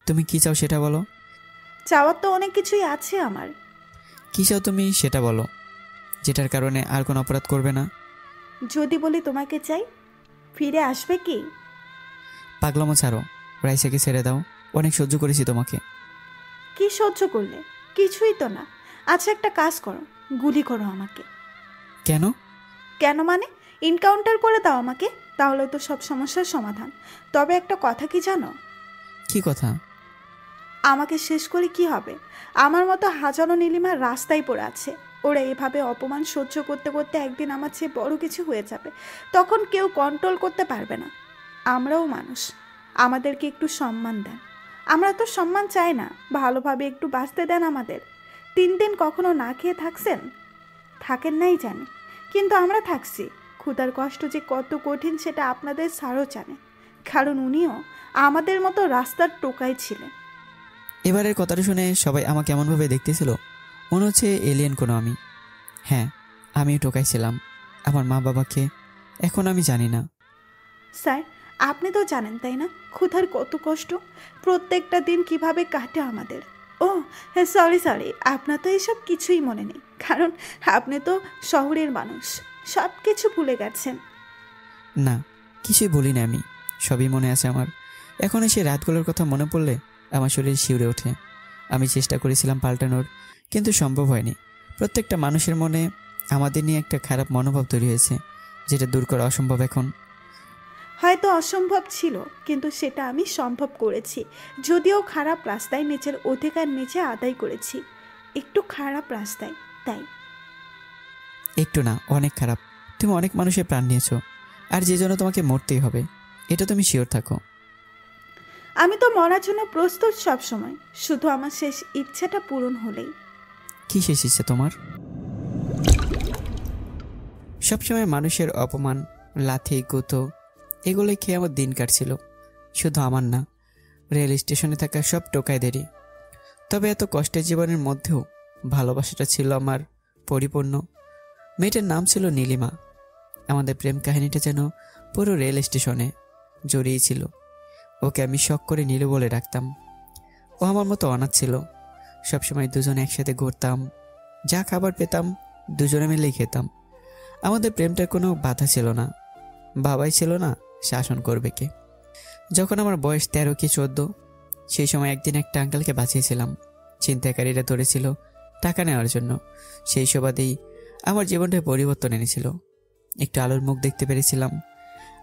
তুমি কি চাও সেটা বলো। চাওয়ার তো অনেক কিছুই আছে আমার। কি চাও তুমি সেটা বলো, যেটার কারণে আর কোনো অপরাধ করবে না। যদি বলি তোমাকে চাই, ফিরে আসবে কি? পাগলামো ছাড়ো, রাইসাকে ছেড়ে দাও। অনেক সহ্য করেছি তোমাকে। কি সহ্য করলে? কিছুই তো না। আচ্ছা, একটা কাজ করো, গুলি করো আমাকে। কেন? কেন মানে? এনকাউন্টার করে দাও আমাকে, তাহলে তো সব সমস্যার সমাধান। তবে একটা কথা কি জানো? কি কথা? আমাকে শেষ করে কি হবে? আমার মতো হাজারো নীলিমা রাস্তায় পড়ে আছে। ওরা এভাবে অপমান সহ্য করতে করতে একদিন আমার চেয়ে বড় কিছু হয়ে যাবে। তখন কেউ কন্ট্রোল করতে পারবে না। আমরাও মানুষ, আমাদেরকে একটু সম্মান দেন। আমরা তো সম্মান চাই না, ভালোভাবে একটু বাঁচতে দেন আমাদের। 3 দিন কখনো না খেয়ে থাকছেন? থাকেন নাই জানি, কিন্তু আমরা থাকছি। ক্ষুধার কষ্ট যে কত কঠিন সেটা আপনাদের স্যারও জানে, কারণ উনিও আমাদের মতো রাস্তার টোকাই ছিলেন। এবারের কথাটা শুনে সবাই আমাকে এমনভাবে দেখতেছিল, মনে হচ্ছে এলিয়েন কোনো আমি। হ্যাঁ, আমিও টোকাইছিলাম আমার মা বাবাকে। এখন আমি জানি না। স্যার, আপনি তো জানেন তাই না, ক্ষুধার কত কষ্ট, প্রত্যেকটা দিন কিভাবে কাটে আমাদের। ও হ্যাঁ, সরি সরি, আপনার তো এসব কিছুই মনে নেই, কারণ আপনি তো শহরের মানুষ, সব কিছু ভুলে গেছেন। না, কিছুই বলি না আমি, সবই মনে আছে আমার। এখন সেই রাতগুলোর কথা মনে পড়লে আমার শরীর শিউরে ওঠে। আমি চেষ্টা করেছিলাম পাল্টানোর, কিন্তু সম্ভব হয়নি। প্রত্যেকটা মানুষের মনে আমাদের নিয়ে একটা খারাপ মনোভাব তৈরি হয়েছে, যেটা দূর করা অসম্ভব এখন। হয়তো অসম্ভব ছিল, কিন্তু সেটা আমি সম্ভব করেছি। যদিও খারাপ রাস্তায় নিজের অধিকার নিজে আদায় করেছি, একটু খারাপ রাস্তায়, তাই। একটু না, অনেক খারাপ। তুমি অনেক মানুষের প্রাণ নিয়েছো, আর যে জন্য তোমাকে মরতেই হবে, এটা তুমি শিওর থাকো। আমি তো মরার জন্য প্রস্তুত সব সময়, শুধু আমার শেষ ইচ্ছাটা পূরণ হলেই। কি শেষ ইচ্ছে তোমার? সবসময় মানুষের অপমান, লাথি গুঁতো এগুলোই খেয়ে আমার দিন কাটছিল। শুধু আমার না, রেল স্টেশনে থাকা সব টোকাইদেরই। তবে এত কষ্টের জীবনের মধ্যেও ভালোবাসাটা ছিল আমার পরিপূর্ণ। মেয়েটার নাম ছিল নীলিমা। আমাদের প্রেম কাহিনীটা যেন পুরো রেল স্টেশনে জড়িয়ে ছিল। ওকে আমি শখ করে নীলু বলে ডাকতাম। ও আমার মতো অনাথ ছিল। সবসময় দুজনে একসাথে ঘুরতাম, যা খাবার পেতাম দুজনে মিলেই খেতাম। আমাদের প্রেমটার কোনো বাধা ছিল না, বাবাই ছিল না শাসন করবে কে। যখন আমার বয়স 13 কি 14, সেই সময় একদিন একটা আঙ্কেলকে বাঁচিয়েছিলাম। ছিনতাইকারীরা ধরেছিল টাকা নেওয়ার জন্য। সেই সুবাদেই আমার জীবনটায় পরিবর্তন এনেছিল। একটু আলোর মুখ দেখতে পেরেছিলাম।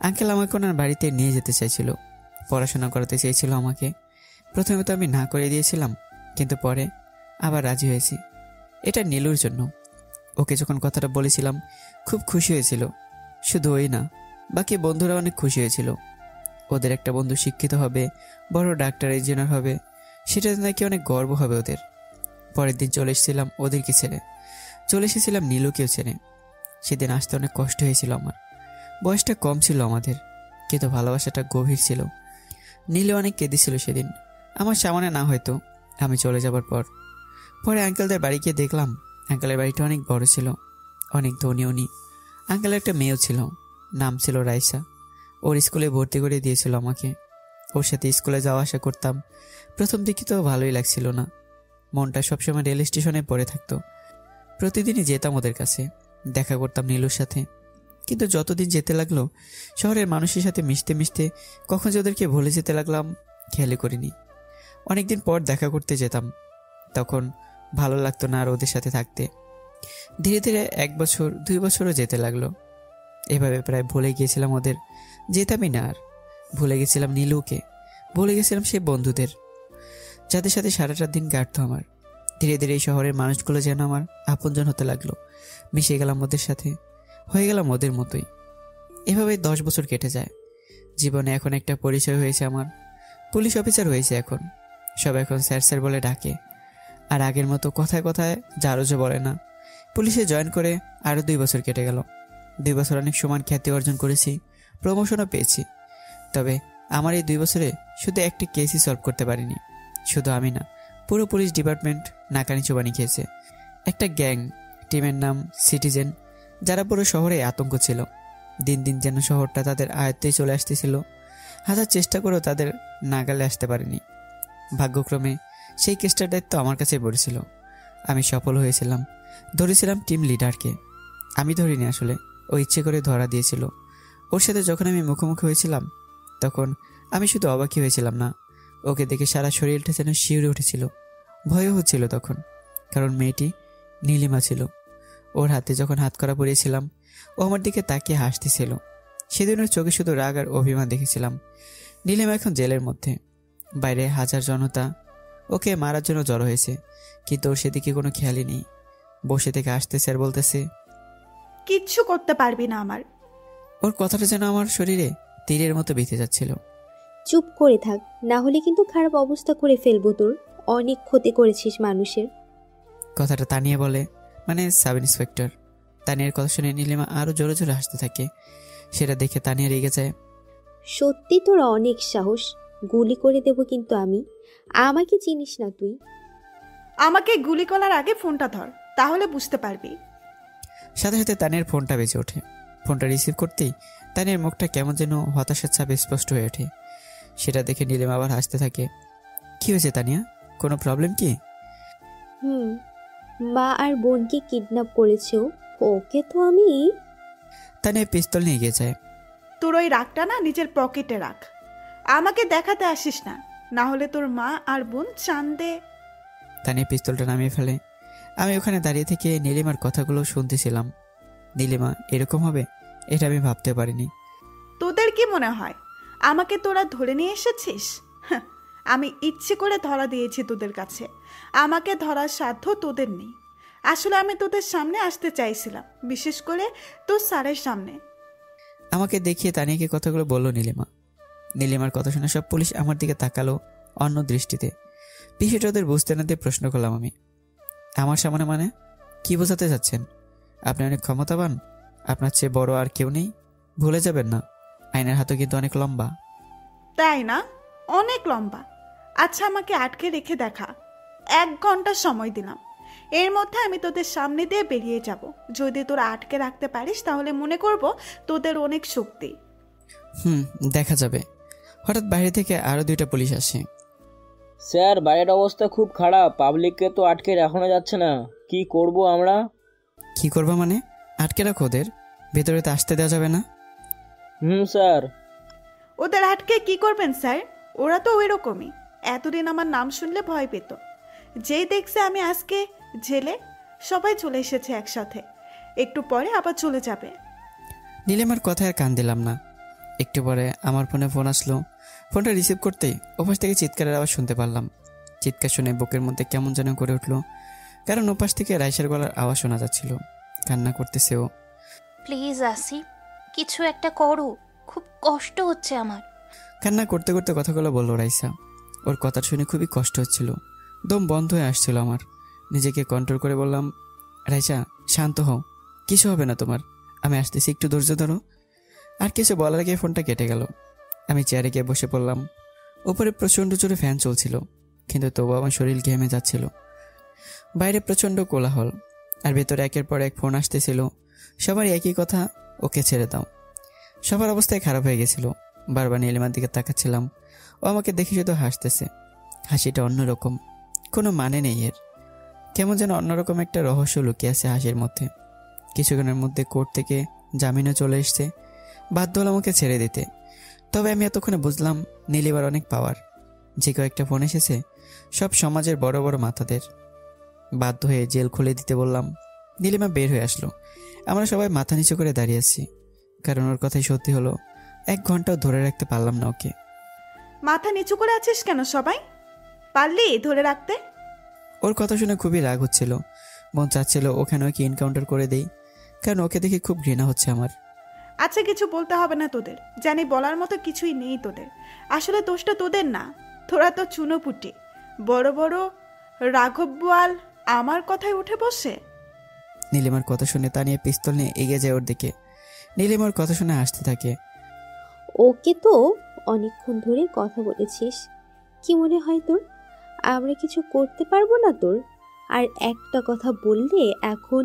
আঙ্কেল আমাকে ওনার বাড়িতে নিয়ে যেতে চাইছিল, পড়াশোনা করাতে চেয়েছিল আমাকে। প্রথমে তো আমি না করে দিয়েছিলাম, কিন্তু পরে আবার রাজি হয়েছি। এটা নীলুর জন্য। ওকে যখন কথাটা বলেছিলাম খুব খুশি হয়েছিল। শুধু ওই না, বাকি বন্ধুরা অনেক খুশি হয়েছিল। ওদের একটা বন্ধু শিক্ষিত হবে, বড় ডাক্তার ইঞ্জিনিয়ার হবে, সেটাতে নাকি অনেক গর্ব হবে ওদের। পরের দিন চলে এসেছিলাম ওদেরকে ছেড়ে, চলে এসেছিলাম নীলুকেও ছেড়ে। সেদিন আসতে অনেক কষ্ট হয়েছিল আমার। বয়সটা কম ছিল আমাদের, কিন্তু ভালোবাসাটা গভীর ছিল। নীলু অনেক কেঁদেছিল সেদিন, আমার সামনে না হয়তো, আমি চলে যাবার পর। পরে আঙ্কেলদের বাড়ি গিয়ে দেখলাম আঙ্কেলের বাড়িটা অনেক বড় ছিল, অনেক ধনী উনি। আঙ্কেলের একটা মেয়েও ছিল, নাম ছিল রাইসা। ওর স্কুলে ভর্তি করে দিয়েছিল আমাকে। ওর সাথে স্কুলে যাওয়া আসা করতাম। প্রথম দিকে তো ভালোই লাগছিল না, মনটা সবসময় রেল স্টেশনে পড়ে থাকতো। প্রতিদিনই যেতাম ওদের কাছে, দেখা করতাম নীলুর সাথে। কিন্তু যতদিন যেতে লাগলো শহরের মানুষের সাথে মিশতে মিশতে কখন যে ওদেরকে ভুলে যেতে লাগলাম খেয়ালই করিনি। অনেকদিন পর দেখা করতে যেতাম, তখন ভালো লাগতো না আর ওদের সাথে থাকতে। ধীরে ধীরে 1 বছর 2 বছরও যেতে লাগলো। এভাবে প্রায় ভুলে গিয়েছিলাম ওদের, যেতামই না আর। ভুলে গেছিলাম নীলুকে, ভুলে গেছিলাম সে বন্ধুদের, যাদের সাথে সারাটা দিন কাটতো আমার। ধীরে ধীরে এই শহরের মানুষগুলো যেন আমার আপনজন হতে লাগলো। মিশে গেলাম ওদের সাথে, হয়ে গেলাম ওদের মতোই। এভাবে 10 বছর কেটে যায়। জীবনে এখন একটা পরিচয় হয়েছে আমার, পুলিশ অফিসার হয়েছে এখন। সব এখন স্যার স্যার বলে ডাকে, আর আগের মতো কথায় কথায় জারজও বলে না। পুলিশে জয়েন করে আরও 2 বছর কেটে গেল। 2 বছর অনেক সমান খ্যাতি অর্জন করেছি, প্রমোশনও পেয়েছি। তবে আমার এই 2 বছরে শুধু একটা কেসই সলভ করতে পারিনি। শুধু আমি না, পুরো পুলিশ ডিপার্টমেন্ট নাকানি চোবানি খেয়েছে। একটা গ্যাং, টিমের নাম সিটিজেন, যারা পুরো শহরে আতঙ্ক ছিল। দিন দিন যেন শহরটা তাদের আয়ত্তেই চলে আসতেছিল। হাজার চেষ্টা করেও তাদের নাগালে আসতে পারেনি। ভাগ্যক্রমে সেই কেসটার দায়িত্ব আমার কাছে পড়েছিল। আমি সফল হয়েছিলাম, ধরেছিলাম টিম লিডারকে। আমি ধরিনি আসলে, ও ইচ্ছে করে ধরা দিয়েছিল। ওর সাথে যখন আমি মুখোমুখি হয়েছিলাম তখন আমি শুধু অবাকই হয়েছিলাম না, ওকে দেখে সারা শরীরটা যেন শিউরে উঠেছিল। ভয়ও হচ্ছিল তখন, কারণ মেয়েটি নীলিমা ছিল। ওর হাতে যখন হাত করা পরিয়েছিলাম ও আমার দিকে তাকিয়ে হাসতেছিল। সেদিন ওর চোখে শুধু রাগ আর অভিমান দেখেছিলাম। নীলিমা এখন জেলের মধ্যে, বাইরে হাজার জনতা ওকে মারার জন্য জড়ো হয়েছে, কিন্তু ওর সেদিকে কোনো খেয়ালই নেই। বসে থেকে আসতেছে আর বলতেছে, কিচ্ছু করতে পারবি না আমার। ওর কথাটা যেন আমার শরীরে তীরের মতো বিঁধে যাচ্ছিল। চুপ করে থাক, না হলে কিন্তু খারাপ অবস্থা করে ফেলবো তোর। অনেক ক্ষতি করেছিস মানুষের। কথাটা তানিয়া বলে, মানে সাব ইন্সপেক্টর। তানিয়ার কথা শুনে নীলিমা আরো জোরে জোরে হাসতে থাকে। সেটা দেখে তানিয়া রেগে যায়। সত্যি তোর অনেক সাহস, গুলি করে দেব কিন্তু আমি। আমাকে চিনিস না তুই। আমাকে গুলি করার আগে ফোনটা ধর, তাহলে বুঝতে পারবি। সাথে সাথে তানিয়ার ফোনটা বেজে ওঠে। ফোনটা রিসিভ করতেই তানিয়ার মুখটা কেমন যেন হতাশার ছাপ স্পষ্ট হয়ে ওঠে। সেটা দেখে নীলিমা আবার হাসতে থাকে। কি হয়েছে তানিয়া, কোনো প্রবলেম কি? মা আর বোনকে কিডন্যাপ করেছে ও। ওকে তো আমি। তানিয়া পিস্তল নিয়ে এগিয়ে যায়। তোর ওই রাগটা না নিজের পকেটে রাখ, আমাকে দেখাতে আসিস না, না হলে তোর মা আর বোন চান্দে। তানিয়া পিস্তলটা নামিয়ে ফেলে। আমি ওখানে দাঁড়িয়ে থেকে নীলিমার কথাগুলো শুনতেছিলাম। নীলিমা এরকম হবে এটা আমি ভাবতে পারিনি। তোদের কি মনে হয় আমাকে তোরা ধরে নিয়ে এসেছিস? হাহ, আমি ইচ্ছে করে ধরা দিয়েছি তোদের কাছে। আমাকে ধরার সাধ্য তোদের নেই। আসলে আমি তোদের সামনে আসতে চাইছিলাম, বিশেষ করে তোর স্যারের সামনে। আমাকে দেখিয়ে তানিয়াকে কথাগুলো বলল নীলিমা। নীলিমার কথা শুনে সব পুলিশ আমার দিকে তাকালো অন্য দৃষ্টিতে। বিষয়টা ওদের বুঝতে না দিয়ে প্রশ্ন করলাম আমি, আমার সামনে মানে কি বোঝাতে চাচ্ছেন? আপনি অনেক ক্ষমতাবান, আপনার চেয়ে বড় আর কেউ নেই, ভুলে যাবেন না আইনের হাতও কিন্তু অনেক লম্বা। তাই না? অনেক লম্বা। আচ্ছা, আমাকে আটকে রেখে দেখা। 1 ঘন্টা সময় দিলাম, এর মধ্যে আমি তোদের সামনে দিয়ে বেরিয়ে যাব। যদি তোরা আটকে রাখতে পারিস তাহলে মনে করব তোদের অনেক শক্তি। দেখা যাবে। হঠাৎ বাইরে থেকে আরো 2টা পুলিশ আসে। স্যার, বাইরের অবস্থা খুব খারাপ, পাবলিককে তো আটকে রাখানো যাচ্ছে না, কি করব আমরা? কি করবা মানে? আটকে রাখো ওদের, ভেতরে তো আসতে দেওয়া যাবে না। স্যার। ওদের আটকে কি করবেন স্যার? ওরা তো ওইরকমই। এতদিন আমার নাম শুনলে ভয় পেত, যেই দেখছে আমি আজকে জেলে, সবাই চলে এসেছে একসাথে। একটু পরে আবার চলে যাবে। নীলিমার কথায় আর কান দিলাম না। একটু পরে আমার ফোন আসলো। ফোনটা রিসিভ করতেই ওপাশ থেকে চিৎকারের আওয়াজ শুনতে পারলাম। চিৎকার শুনে বুকের মধ্যে কেমন যেন করে উঠলো, কারণ ওপাশ থেকে রাইসার গলার আওয়াজ শোনা যাচ্ছিল। কান্না করতেছে ও। প্লিজ আসিফ, কিছু একটা করো, খুব কষ্ট হচ্ছে আমার। কান্না করতে করতে কথাগুলো বললো রাইসা। ওর কথা শুনে খুবই কষ্ট হচ্ছিল, দম বন্ধ হয়ে আসছিল আমার। নিজেকে কন্ট্রোল করে বললাম, রাইসা শান্ত হও, কিছু হবে না তোমার, আমি আসতেছি, একটু ধৈর্য ধরো। আর কিছু বলার আগে ফোনটা কেটে গেল। আমি চেয়ারে গিয়ে বসে পড়লাম। উপরে প্রচণ্ড জোরে ফ্যান চলছিল, কিন্তু তবু আমার শরীর ঘেমে যাচ্ছিল। বাইরে প্রচণ্ড কোলাহল, আর ভেতরে একের পর এক ফোন আসতেছিল। সবারই একই কথা, ওকে ছেড়ে দাও। সবার অবস্থায় খারাপ হয়ে গেছিল। বারবার নীলিমার দিকে তাকাচ্ছিলাম, ও আমাকে দেখে শুধু হাসতেছে। হাসিটা অন্যরকম, কোনো মানে নেই এর। কেমন যেন অন্যরকম একটা রহস্য লুকিয়ে আছে হাসির মধ্যে। কিছুক্ষণের মধ্যে কোর্ট থেকে জামিনও চলে এসছে। বাধ্য হলাম আমাকে ছেড়ে দিতে। তবে আমি এতক্ষণে বুঝলাম নীলিমার অনেক পাওয়ার। যে কয়েকটা ফোন এসেছে সব সমাজের বড় বড় মাথাদের। বাধ্য হয়ে জেল খুলে দিতে বললাম। নীলিমা বের হয়ে আসলো। আমরা সবাই মাথা নিচু করে দাঁড়িয়ে আছি, কারণ ওর কথাই সত্যি হলো। 1 ঘন্টাও ধরে রাখতে পারলাম না ওকে। মাথা নিচু করে আছিস কেন সবাই? পারলি ধরে রাখতে? ওর কথা শুনে খুবই রাগ হচ্ছিল। মন চাচ্ছিল ওখানে ওকে এনকাউন্টার করে দেই, কারণ ওকে দেখে খুব ঘৃণা হচ্ছে আমার। আচ্ছা, কিছু বলতে হবে না তোদের, জানি বলার মতো কিছুই নেই তোদের। আসলে দোষটা তোদের না, তোরা তো চুনোপুটি। বড় বড় রাঘব বোয়াল আমার কথায় উঠে বসে। নীলিমার কথা শুনে তানিয়া পিস্তল নিয়ে এগিয়ে যায় ওর দিকে। নীলিমার কথা শুনে হাসতে থাকে। ওকে তো অনেকক্ষণ ধরে কথা বলেছিস, কি মনে হয় তোর আমরা কিছু করতে পারবো না তোর? আর একটা কথা বললে এখন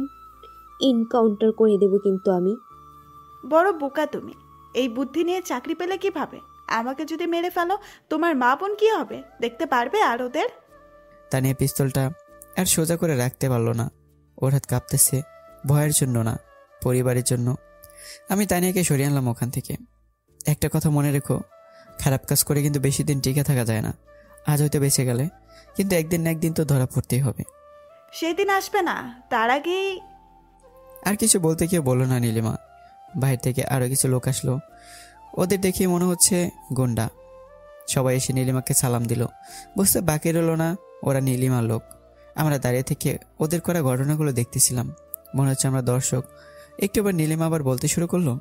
এনকাউন্টার করে দেব কিন্তু আমি। বড় বোকা তুমি, এই বুদ্ধি নিয়ে চাকরি পেলে কিভাবে? আমাকে যদি মেরে ফেলো তোমার মা বোন কি হবে? দেখতে পারবে আর ওদের? তানিয়া পিস্তলটা আর সোজা করে রাখতে পারলো না। ওর হাত কাঁপতেছে, ভয়ের জন্য না, পরিবারের জন্য। আমি তানিয়াকে সরিয়ে আনলাম ওখান থেকে। একটা কথা মনে রেখো, খারাপ কাজ করে কিন্তু বেশি দিন টিকে থাকা যায় না। আজ হয়তো বেঁচে গেলে, কিন্তু একদিন না একদিন তো ধরা পড়তেই হবে। সেদিন আসবে না, তার আগেই। আর কিছু বলতে কেউ বললো না নীলিমা। বাইরে থেকে আরও কিছু লোক আসলো। ওদের দেখে মনে হচ্ছে গুন্ডা। সবাই এসে নীলিমাকে সালাম দিল। বুঝতে বাকি রইল না ওরা নীলিমার লোক। আমরা দাঁড়িয়ে থেকে ওদের করা ঘটনাগুলো দেখতেছিলাম। মনে হচ্ছে আমরা দর্শক। একটু আবার নীলিমা আবার বলতে শুরু করলো,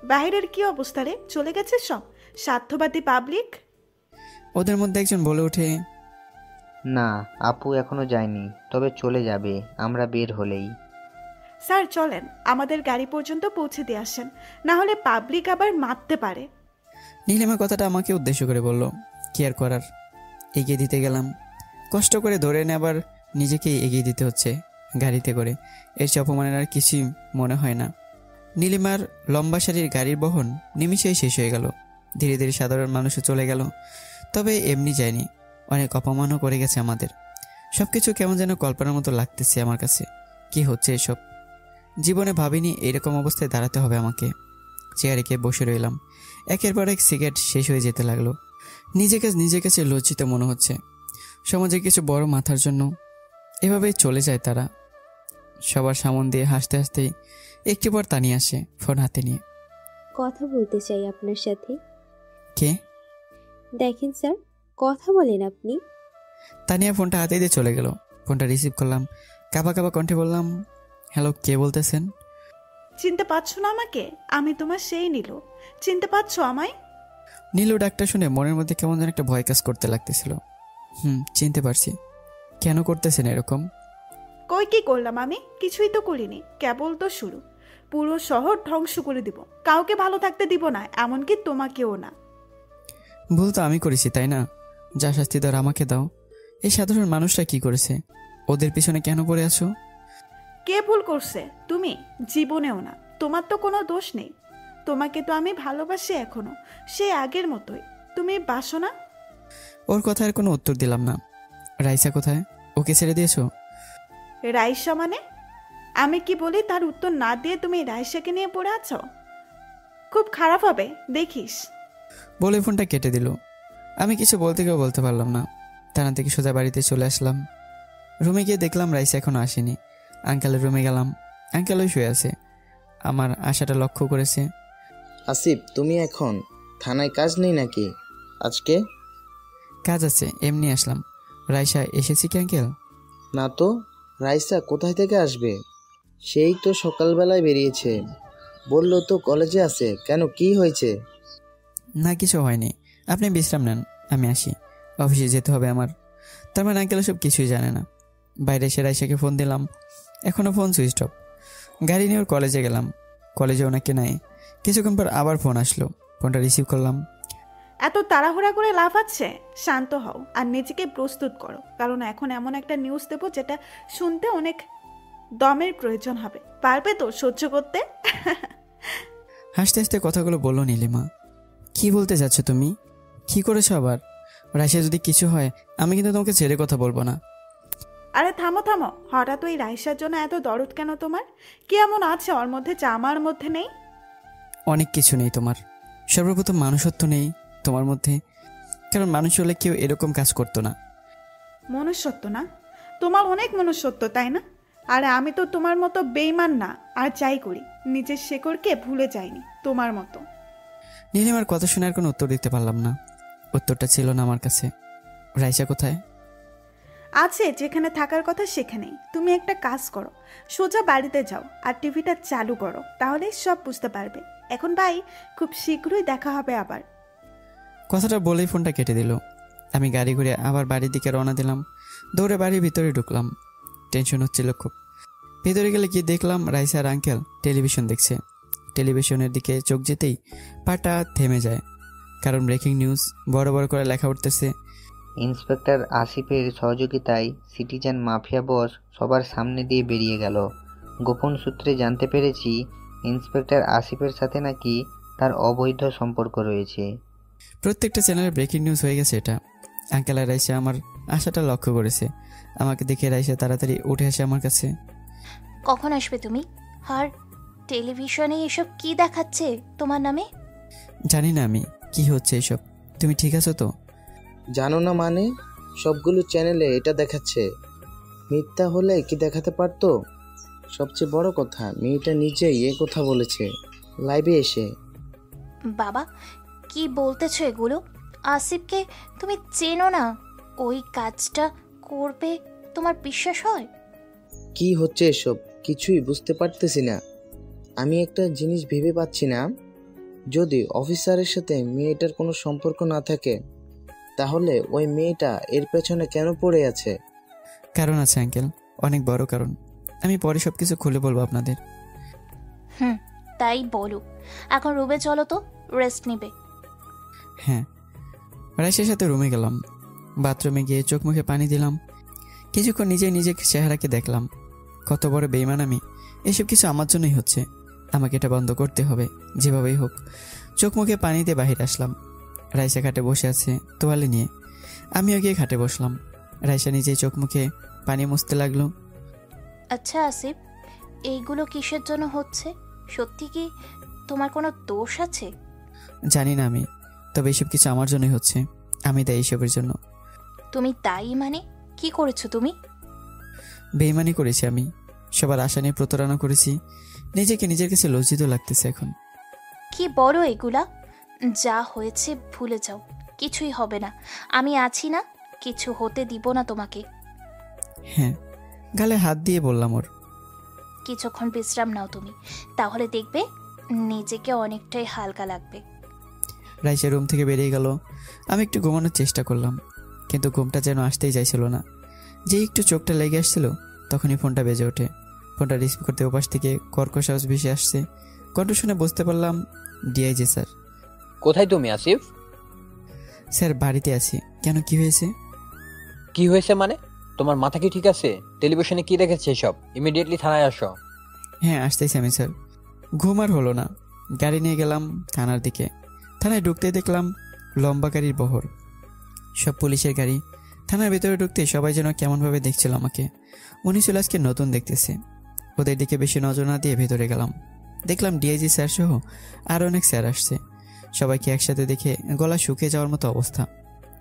বাইরের কি অবস্থা রে? চলে গেছে সব স্বার্থবাদী পাবলিক। ওদের মধ্যে একজন বলে ওঠে, না, আপু এখনো যায়নি, তবে চলে যাবে আমরা বের হলেই। স্যার চলেন, আমাদের গাড়ি পর্যন্ত পৌঁছে দিয়ে আসেন, না হলে পাবলিক আবার মারতে পারে। নীলিমা কথাটা আমাকে উদ্দেশ্য করে বলল। কি আর করার, এগিয়ে দিতে গেলাম। কষ্ট করে ধরে এনে আবার নিজেকেই এগিয়ে দিতে হচ্ছে গাড়িতে করে। এর চেয়ে অপমানের আর কিছুই মনে হয় না। নীলিমার লম্বা সারির গাড়ির বহন নিমিষেই শেষ হয়ে গেল। ধীরে ধীরে সাধারণ মানুষও চলে গেল। তবে এমনি যায়নি, অনেক অপমানও করে গেছে আমাদের। সব কিছু কেমন যেন কল্পনার মতো লাগতেছে আমার কাছে। কি হচ্ছে এসব? জীবনে ভাবিনি এরকম অবস্থায় দাঁড়াতে হবে আমাকে। চেয়ারে গিয়ে বসে রইলাম। একের পর এক সিগারেট শেষ হয়ে যেতে লাগলো। নিজের কাছে লজ্জিত মনে হচ্ছে। সমাজে কিছু বড় মাথার জন্য এভাবেই চলে যায় তারা। সবার সামন দিয়ে হাসতে হাসতেই একটু পর তানিয়া আসে ফোন হাতে নিয়ে। কথা বলতে চাই আপনার সাথে। কে? দেখেন স্যার, কথা বলেন আপনি। তানিয়া ফোনটা হাতে দিয়ে চলে গেল। ফোনটা রিসিভ করলাম। কাঁপা কাঁপা কণ্ঠে বললাম, হ্যালো, কে বলতেছেন? চিনতে পারছো না আমাকে? আমি তোমার সেই নীলু। চিনতে পারছো আমায়? নীলু ডাকটা শুনে মনের মধ্যে কেমন যেন একটা ভয় কাজ করতে লাগতেছিল। চিনতে পারছি। কেন করতেছেন এরকম? কই কি করলাম আমি? কিছুই তো করিনি, কেবল তো শুরু। পুরো শহর ধ্বংস করে দিব, কাউকে ভালো থাকতে দিব না, এমনকি তোমাকেও না। ভুল তো আমি করেছি, তাই না? যা শাস্তি দেওয়ার আমাকে দাও। এই সাধারণ মানুষরা কি করেছে? ওদের পিছনে কেন পড়ে আছো? কে ভুল করছে? তুমি? জীবনেও না। তোমার তো কোনো দোষ নেই। তোমাকে তো আমি ভালোবাসি এখনো, সে আগের মতোই। তুমি বাসো না? ওর কথার কোনো উত্তর দিলাম না। রাইসা কোথায়? ওকে ছেড়ে দিয়েছো? রাইসা মানে? আমি কি বলি তার উত্তর না দিয়ে তুমি রাইসাকে নিয়ে পড়ে আছো? খুব খারাপ হবে, দেখিস। বলে ফোনটা কেটে দিল। আমি কিছু বলতে গিয়েও বলতে পারলাম না। থানা থেকে সোজা বাড়িতে চলে আসলাম। রুমে গিয়ে দেখলাম রাইসা এখনো আসেনি। আঙ্কেলের রুমে গেলাম। আঙ্কেলও শুয়ে আছে। আমার আশাটা লক্ষ্য করেছে। আসিফ, তুমি এখন থানায় কাজ নেই নাকি আজকে? কাজ আছে, এমনি আসলাম। রাইসা এসেছি কি আঙ্কেল? না তো, রাইসা কোথায় থেকে আসবে? সেই তো সকালবেলায় বেরিয়েছে, বললো তো কলেজে আছে। কেন, কি হয়েছে? না, কিছু হয়নি। আপনি বিশ্রাম নেন, আমি আসি। অফিসে যেতে হবে আমার। তার মানে আঙ্কেল সব কিছুই জানে না। বাইরে এসে রাইসাকে ফোন দিলাম, এখনও ফোন সুইচ অফ। গাড়ি নিয়ে ওর কলেজে গেলাম। কলেজে ওনাকে নাই। কিছুক্ষণ পর আবার ফোন আসলো। ফোনটা রিসিভ করলাম। এত তাড়াহুড়া করে লাভ আছে? শান্ত হও আর নিজেকে প্রস্তুত করো, কারণ এখন এমন একটা নিউজ দেবো যেটা শুনতে অনেক দমের প্রয়োজন হবে। পারবে তো সহ্য করতে? হাসতে হাসতে কথাগুলো বললো নীলিমা। কি বলতে যাচ্ছ তুমি? কি করেছো আবার? রাইসা যদি কিছু হয়, আমি কিন্তু তোমাকে ছেড়ে কথা বলবো না। আরে থামো থামো, হঠাৎ ওই রাইসার জন্য এত দরদ কেন তোমার? কি এমন আছে ওর মধ্যে যা আমার মধ্যে নেই? অনেক কিছু নেই তোমার। সর্বপ্রথম মানুষত্ব নেই তোমার মধ্যে, কারণ মানুষ হলে কেউ এরকম কাজ করতো না। মনুষ্যত্ব না? তোমার অনেক মনুষ্যত্ব, তাই না? আরে আমি তো তোমার মতো বেইমান না। আর যাই করি, নিজের শেকড়কে ভুলে যাইনি তোমার মতো। নীলিমার কথা শুনে আর কোনো উত্তর দিতে পারলাম না। উত্তরটা ছিল না আমার কাছে। রাইসা কোথায়? আছে, যেখানে থাকার কথা সেখানেই। তুমি একটা কাজ করো, সোজা বাড়িতে যাও আর টিভিটা চালু করো, তাহলে সব বুঝতে পারবে। এখন বাই, খুব শীঘ্রই দেখা হবে আবার। কথাটা বলেই ফোনটা কেটে দিল। আমি গাড়ি ঘুরে আবার বাড়ির দিকে রওনা দিলাম। দৌড়ে বাড়ির ভিতরে ঢুকলাম। টেনশন হচ্ছিল খুব। ভিতরে গেলে গিয়ে দেখলাম রাইসা আর আঙ্কেল টেলিভিশন দেখছে। টেলিভিশনের দিকে চোখ যেতেই পাটা থেমে যায়, কারণ ব্রেকিং নিউজ বড় বড় করে লেখা উঠতেছে। ইন্সপেক্টর আসিফের সহযোগিতায় সিটিজেন মাফিয়া বস সবার সামনে দিয়ে বেরিয়ে গেল। গোপন সূত্রে জানতে পেরেছি ইন্সপেক্টর আসিফের সাথে নাকি তার অবৈধ সম্পর্ক রয়েছে। প্রত্যেকটা চ্যানেলে ব্রেকিং নিউজ হয়ে গেছে এটা। আঙ্কেল আর রাইসা আমার আশাটা লক্ষ্য করেছে। আমাকে দেখে রাইসা তাড়াতাড়ি উঠে আসে আমার কাছে। কখন আসবে তুমি? আর টেলিভিশনে এসব কি দেখাচ্ছে তোমার নামে? জানি না আমি কি হচ্ছে এসব। তুমি ঠিক আছো তো? জানো না মানে? সবগুলো চ্যানেলে এটা দেখাচ্ছে। মিথ্যা হলে কি দেখাতে পারতো? সবচেয়ে বড় কথা, মেয়েটা নিজেই এ কথা বলেছে লাইভে এসে। বাবা, কি বলতেছো এগুলো? আসিফকে তুমি চেনো না? ওই কাজটা করবে তোমার বিশ্বাস হয়? কি হচ্ছে এসব? কিছুই বুঝতে পারতেছি না। আমি একটা জিনিস ভেবে পাচ্ছি না, যদি অফিসারের সাথে মেয়েটার কোনো সম্পর্ক না থাকে, তাহলে ওই মেয়েটা এর পেছনে কেন পড়ে আছে? কারণ আছে আঙ্কেল, অনেক বড় কারণ। আমি পরে সব কিছু খুলে বলবো আপনাদের। তাই বলো। এখন রুমে চলো তো, রেস্ট নিবে। হ্যাঁ, রাইসের সাথে রুমে গেলাম। বাথরুমে গিয়ে চোখ মুখে পানি দিলাম। কিছুক্ষণ নিজের চেহারাকে দেখলাম। কত বড় বেইমান আমি। এসব কিছু আমার জন্যই হচ্ছে। আমাকে এটা বন্ধ করতে হবে যেভাবেই হোক। চোখ মুখে পানি দিয়ে বাহিরে আসলাম। রাইসা খাটে বসে আছে তোয়ালে নিয়ে। আমিও গিয়ে খাটে বসলাম। রাইসা নিজেই চোখ মুখে পানি মুছতে লাগলো। আচ্ছা আসিফ, এইগুলো কিসের জন্য হচ্ছে? সত্যি কি তোমার কোনো দোষ আছে? জানি না আমি, তবে এসব কিছু আমার জন্যই হচ্ছে। আমি দায়ী এসবের জন্য। তুমি তাই মানে? কি করেছো তুমি? বেইমানি করেছি আমি। সবার আশা নিয়ে প্রতারণা করেছি। নিজেকে নিজের কাছে লজ্জিত লাগতেছে এখন। কি বলো এগুলা? যা হয়েছে ভুলে যাও, কিছুই হবে না। আমি আছি না, কিছু হতে দিব না তোমাকে। হ্যাঁ, গালে হাত দিয়ে বললাম ওর। কিছুক্ষণ বিশ্রাম নাও তুমি, তাহলে দেখবে নিজেকে অনেকটাই হালকা লাগবে। রাইসা রুম থেকে বেরিয়ে গেল। আমি একটু ঘুমানোর চেষ্টা করলাম, কিন্তু ঘুমটা যেন আসতেই চাইছিল না। যে একটু চোখটা লেগে আসছিল, তখনই ফোনটা বেজে ওঠে। ফোনটা রিসিভ করতে ওপাশ থেকে কর্কশ আওয়াজ ভেসে আসছে। কণ্ঠ শুনে বুঝতে পারলাম ডিআইজি স্যার। কোথায় তুমি আসিফ? স্যার বাড়িতে আছি। কেন, কি হয়েছে? কি হয়েছে মানে? তোমার মাথা কি ঠিক আছে? টেলিভিশনে কি দেখেছে সব? ইমিডিয়েটলি থানায় আসো। হ্যাঁ, আসতেছি আমি স্যার। ঘুম আর হলো না। গাড়ি নিয়ে গেলাম থানার দিকে। থানায় ঢুকতেই দেখলাম লম্বা গাড়ির বহর, সব পুলিশের গাড়ি। থানার ভেতরে ঢুকতে সবাই যেন কেমনভাবে দেখছিল আমাকে। মনে ছিল আজকে নতুন দেখতেছে। ওদের দিকে বেশি নজর না দিয়ে ভেতরে গেলাম। দেখলাম ডিআইজি স্যার সহ আরও অনেক স্যার আসছে। সবাইকে একসাথে দেখে গলা শুকিয়ে যাওয়ার মতো অবস্থা।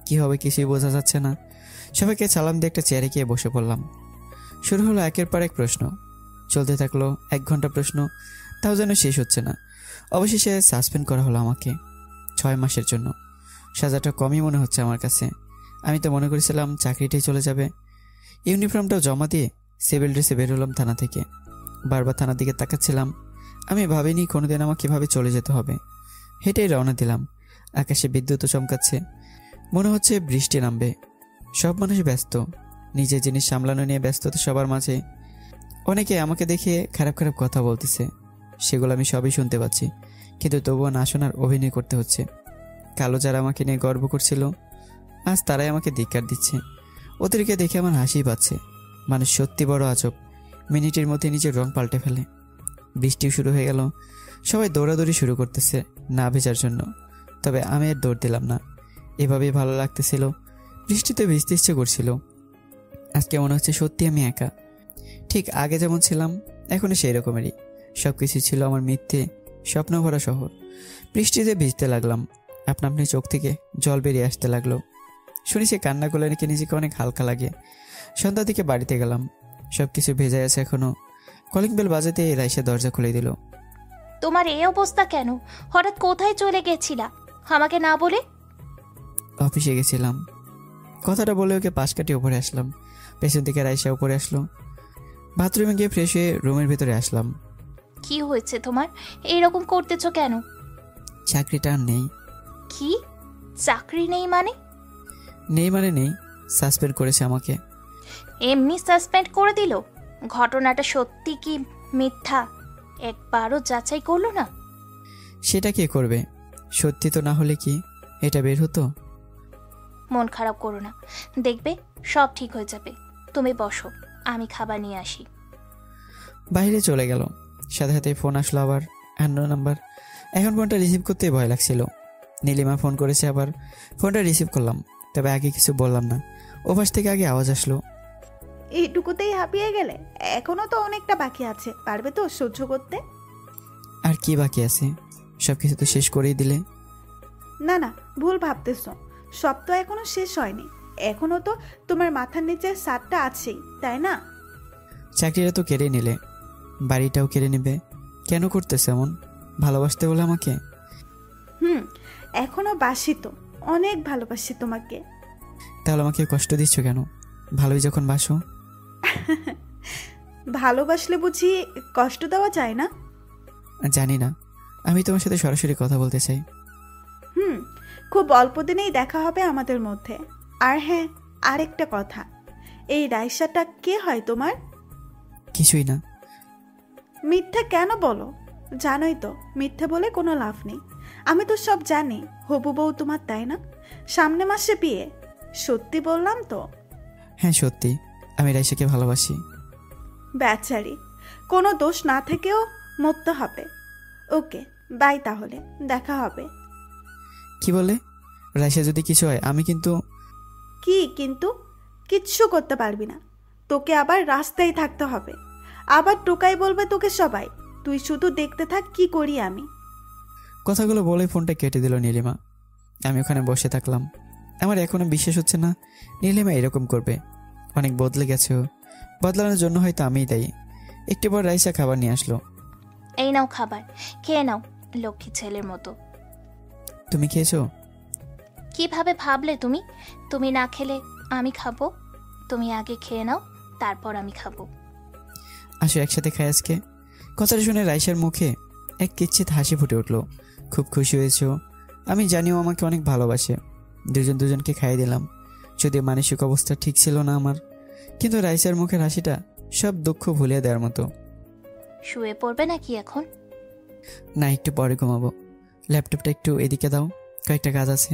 কি হবে কিছুই বোঝা যাচ্ছে না। সবাইকে সালাম দিয়ে একটা চেয়ারে গিয়ে বসে পড়লাম। শুরু হলো একের পর এক প্রশ্ন। চলতে থাকলো 1 ঘন্টা প্রশ্ন, তাও যেন শেষ হচ্ছে না। অবশেষে সাসপেন্ড করা হলো আমাকে 6 মাসের জন্য। সাজাটা কমই মনে হচ্ছে আমার কাছে। আমি তো মনে করেছিলাম চাকরিটাই চলে যাবে। ইউনিফর্মটাও জমা দিয়ে সিভিল ড্রেসে বের হলাম থানা থেকে। বারবার থানার দিকে তাকাচ্ছিলাম। আমি ভাবিনি কোনোদিন আমাকে এভাবে চলে যেতে হবে। হেঁটেই রওনা দিলাম। আকাশে বিদ্যুৎও চমকাচ্ছে। মনে হচ্ছে বৃষ্টি নামবে। সব মানুষ ব্যস্ত, নিজের জিনিস সামলানো নিয়ে ব্যস্ততা সবার মাঝে। অনেকে আমাকে দেখে খারাপ খারাপ কথা বলতেছে, সেগুলো আমি সবই শুনতে পাচ্ছি, কিন্তু তবুও না শোনার অভিনয় করতে হচ্ছে। কালো যারা আমাকে নিয়ে গর্ব করছিল, আজ তারাই আমাকে ধিক্কার দিচ্ছে। ওদেরকে দেখে আমার হাসি পাচ্ছে। মানুষ সত্যি বড় আজব, মিনিটের মধ্যে নিজের রং পাল্টে ফেলে। বৃষ্টিও শুরু হয়ে গেল। সবাই দৌড়াদৌড়ি শুরু করতেছে না ভেজার জন্য, তবে আমি আর দৌড় দিলাম না। এভাবেই ভালো লাগতেছিল। বৃষ্টিতে ভিজতে ইচ্ছে করছিল। আজকে মনে হচ্ছে সত্যি আমি একা, ঠিক আগে যেমন ছিলাম এখনও সেই রকমেরই। সব কিছু ছিল আমার মিথ্যে স্বপ্ন ভরা শহর। বৃষ্টিতে ভিজতে লাগলাম। আপনা আপনি চোখ থেকে জল বেরিয়ে আসতে লাগলো। শুনি সে কান্না করলে নাকি নিজেকে অনেক হালকা লাগে। সন্ধ্যার দিকে বাড়িতে গেলাম। সব কিছু ভেজা আছে এখনো। কলিং বেল বাজাতে রাইসা দরজা খুলে দিল। তোমার এই অবস্থা কেন? হঠাৎ কোথায় চলে গেছিলা আমাকে না বলে? অফিসে গেছিলাম। কথাটা বলে ওকে পাশ কাটিয়ে উপরে আসলাম। পেছন থেকে রাইসা উপরে আসলো। বাথরুমে গিয়ে ফ্রেশ হয়ে রুমের ভিতরে আসলাম। কি হয়েছে তোমার? এইরকম করতেছো কেন? চাকরিটা আর নেই। কি? চাকরি নেই মানে? নেই মানে নেই, সাসপেন্ড করেছে আমাকে। এমনি সাসপেন্ড করে দিল? ঘটনাটা সত্যি কি মিথ্যা একবারও যাচাই করলো না? সেটা কে করবে? সত্যি তো না হলে কি এটা বের হতো? মন খারাপ করো না, দেখবে সব ঠিক হয়ে যাবে। তুমি বসো, আমি খাবার নিয়ে আসি। বাইরে চলে গেল। সাথে সাথে ফোন আসলো আবার, অন্য নাম্বার। এখন ফোনটা রিসিভ করতে ভয় লাগছিল। নীলিমা ফোন করেছে, আবার ফোনটা রিসিভ করলাম, তবে আগে কিছু বললাম না। ওপাশ থেকে আগে আওয়াজ আসলো, এইটুকুতেই হাঁপিয়ে গেলে? এখনো তো অনেকটা বাকি আছে, পারবে তো সহ্য করতে? আর কি বাকি আছে? সব কিছু তো শেষ করেই দিলে। না না, ভুল ভাবতেছ। সব তো এখনো শেষ হয়নি। এখনো তো তোমার মাথার নিচে সাতটা আছেই, তাই না? চাকরিটা তো কেড়ে নিলে, বাড়িটাও কেড়ে নেবে। কেন করতেছে এমন? ভালোবাসতে বলে আমাকে? এখনো বাসি তো, অনেক ভালোবাসি তোমাকে। তাহলে আমাকে কষ্ট দিচ্ছ কেন? ভালোই যখন বাসো। ভালোবাসলে বুঝি কষ্ট দেওয়া যায় না? জানি না, আমি তোমার সাথে সরাসরি কথা বলতে চাই। খুব অল্প দিনেই দেখা হবে আমাদের মধ্যে। আর হ্যাঁ, আরেকটা কথা, এই রাইসাটা কে হয় তোমার? কিছুই না। মিথ্যা কেন বলো? জানোই তো মিথ্যে বলে কোনো লাভ নেই। আমি তো সব জানি। হবু বউ তোমার, তাই না? সামনে মাসে বিয়ে। সত্যি বললাম তো? হ্যাঁ সত্যি, আমি রাইসাকে ভালোবাসি। বেচারি, কোনো দোষ না থেকেও মরতে হবে। ওকে, বাই, তাহলে দেখা হবে। কি বলে? রাইসা যদি কিছু হয় আমি কিন্তু... কি কিন্তু? কিচ্ছু করতে পারবি না। তোকে আবার রাস্তায় থাকতে হবে। আবার টোকাই বলবে তোকে সবাই। তুই শুধু দেখতে থাক কি করি আমি। কথাগুলো বলে ফোনটা কেটে দিল নীলিমা। আমি ওখানে বসে থাকলাম। আমার এখনো বিশ্বাস হচ্ছে না নীলিমা এরকম করবে। অনেক বদলে গেছে ও। বদলানোর জন্য হয়তো আমিই দায়ী। একটু পর রাইসা খাবার নিয়ে আসলো। এই নাও খাবার, খেয়ে নাও লক্ষ্মী ছেলের মতো। তুমি খেয়েছো? কিভাবে ভাবলে তুমি? তুমি না খেলে আমি খাবো? তুমি আগে খেয়ে নাও, তারপর আমি খাবো। আসো একসাথে খাই আজকে। কথাটা শুনে রাইসার মুখে এক কিচ্ছিত হাসি ফুটে উঠলো। খুব খুশি হয়েছে। আমি জানিও আমাকে অনেক ভালোবাসে। দুজন দুজনকে খাইয়ে দিলাম। যদিও মানসিক অবস্থা ঠিক ছিল না আমার, কিন্তু রাইসার মুখের হাসিটা সব দুঃখ ভুলিয়ে দেওয়ার মতো। শুয়ে পড়বে নাকি এখন? না, একটু পরে ঘুমাবো। ল্যাপটপটা একটু এদিকে দাও, কয়েকটা কাজ আছে।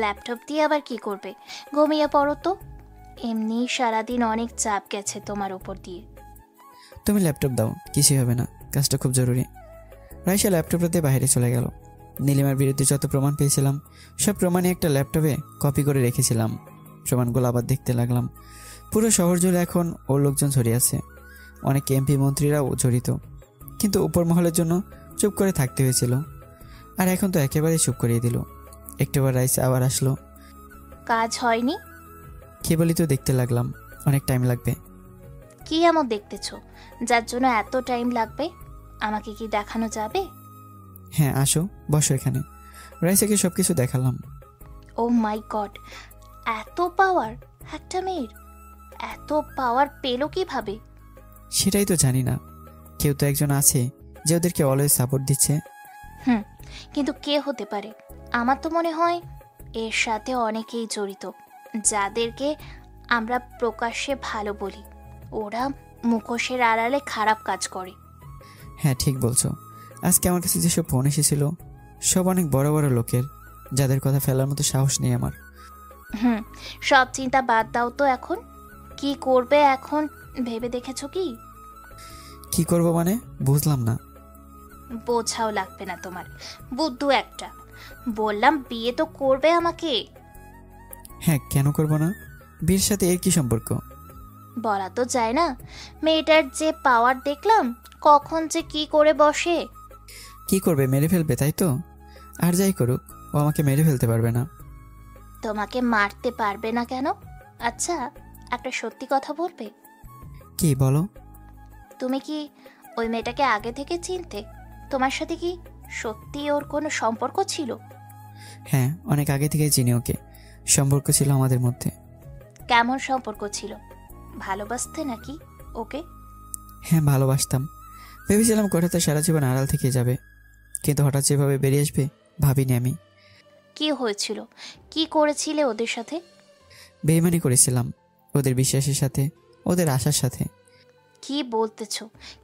ল্যাপটপ দিয়ে আবার কি করবে? ঘুমিয়ে পড়ো তো। এমনি সারাদিন অনেক চাপ গেছে তোমার উপর দিয়ে। তুমি ল্যাপটপ দাও, কিছুই হবে না, কাজটা খুব জরুরি। রাইসা ল্যাপটপটা দিয়ে বাইরে চলে গেল। নীলিমার বিরুদ্ধে যত প্রমাণ পেয়েছিলাম সব প্রমাণই একটা ল্যাপটপে কপি করে রেখেছিলাম। প্রমাণগুলো আবার দেখতে লাগলাম। পুরো শহর জুড়ে এখন ওর লোকজন ছড়িয়ে আছে। অনেক এমপি মন্ত্রীরাও জড়িত, কিন্তু উপর মহলের জন্য চুপ করে থাকতে হয়েছিল। আর এখন তো একেবারেই চুপ করিয়ে দিল। একটুবার রাইসা আবার আসলো। কাজ হয়নি? কি বলি তো দেখতে লাগলাম, অনেক টাইম লাগবে। কি এমন দেখতেছো যার জন্য এত টাইম লাগবে? আমাকে কি দেখানো যাবে? হ্যাঁ আসো, বসো এখানে। রাইসাকে সবকিছু দেখালাম। ও মাই গড, এত পাওয়ার একটা মেয়ের! এত পাওয়ার পেলো কিভাবে? সেটাই তো জানি না। কেউ তো একজন আছে যে ওদেরকে অলওয়েজ সাপোর্ট দিচ্ছে। কিন্তু কে হতে পারে? আমার তো মনে হয় এর সাথে অনেকেই জড়িত, যাদেরকে আমরা প্রকাশ্যে ভালো বলি। ওরা মুখোশের আড়ালে খারাপ কাজ করে। হ্যাঁ ঠিক বলছো। আজকে আমার কাছে যেসব ফোন এসেছিল সব অনেক বড় বড় লোকের, যাদের কথা ফেলার মতো সাহস নেই আমার। সব চিন্তা বাদ দাও তো। এখন কি করবে এখন ভেবে দেখেছো কি? কি করব মানে? বুঝলাম না। বোঝাও লাগবে না তোমার, বুদ্ধু একটা। বললাম বিয়ে তো করবে আমাকে। হ্যাঁ, কেন করব না? বিয়ের সাথে এর কি সম্পর্ক? বলা তো যায় না। মেয়েটার যে পাওয়ার দেখলাম, কখন যে কি করে বসে। কি করবে? মেরে ফেলবে, তাই তো? আর যাই করুক, ও আমাকে মেরে ফেলতে পারবে না। তোমাকে মারতে পারবে না কেন? আচ্ছা, একটা সত্যি কথা বলবে? কি বলো? তুমি কি ওই মেয়েটাকে আগে থেকে চিনতে? তোমার সাথে কি সত্যি ওর কোনো সম্পর্ক ছিল? হ্যাঁ, অনেক আগে থেকে চিনি ওকে। সম্পর্ক ছিল আমাদের মধ্যে। কেমন সম্পর্ক ছিল? ভালোবাসতে নাকি ওকে? হ্যাঁ, ভালোবাসতাম। ভেবেছিলাম কথাটা সারা জীবন আড়াল থেকে যাবে, কিন্তু হঠাৎ যেভাবে বেরিয়ে আসবে ভাবিনি আমি। কি হয়েছিল? কি করেছিলে ওদের সাথে? বেইমানি করেছিলাম ওদের বিশ্বাসের সাথে, ওদের আশার সাথে। কি বলতেছ?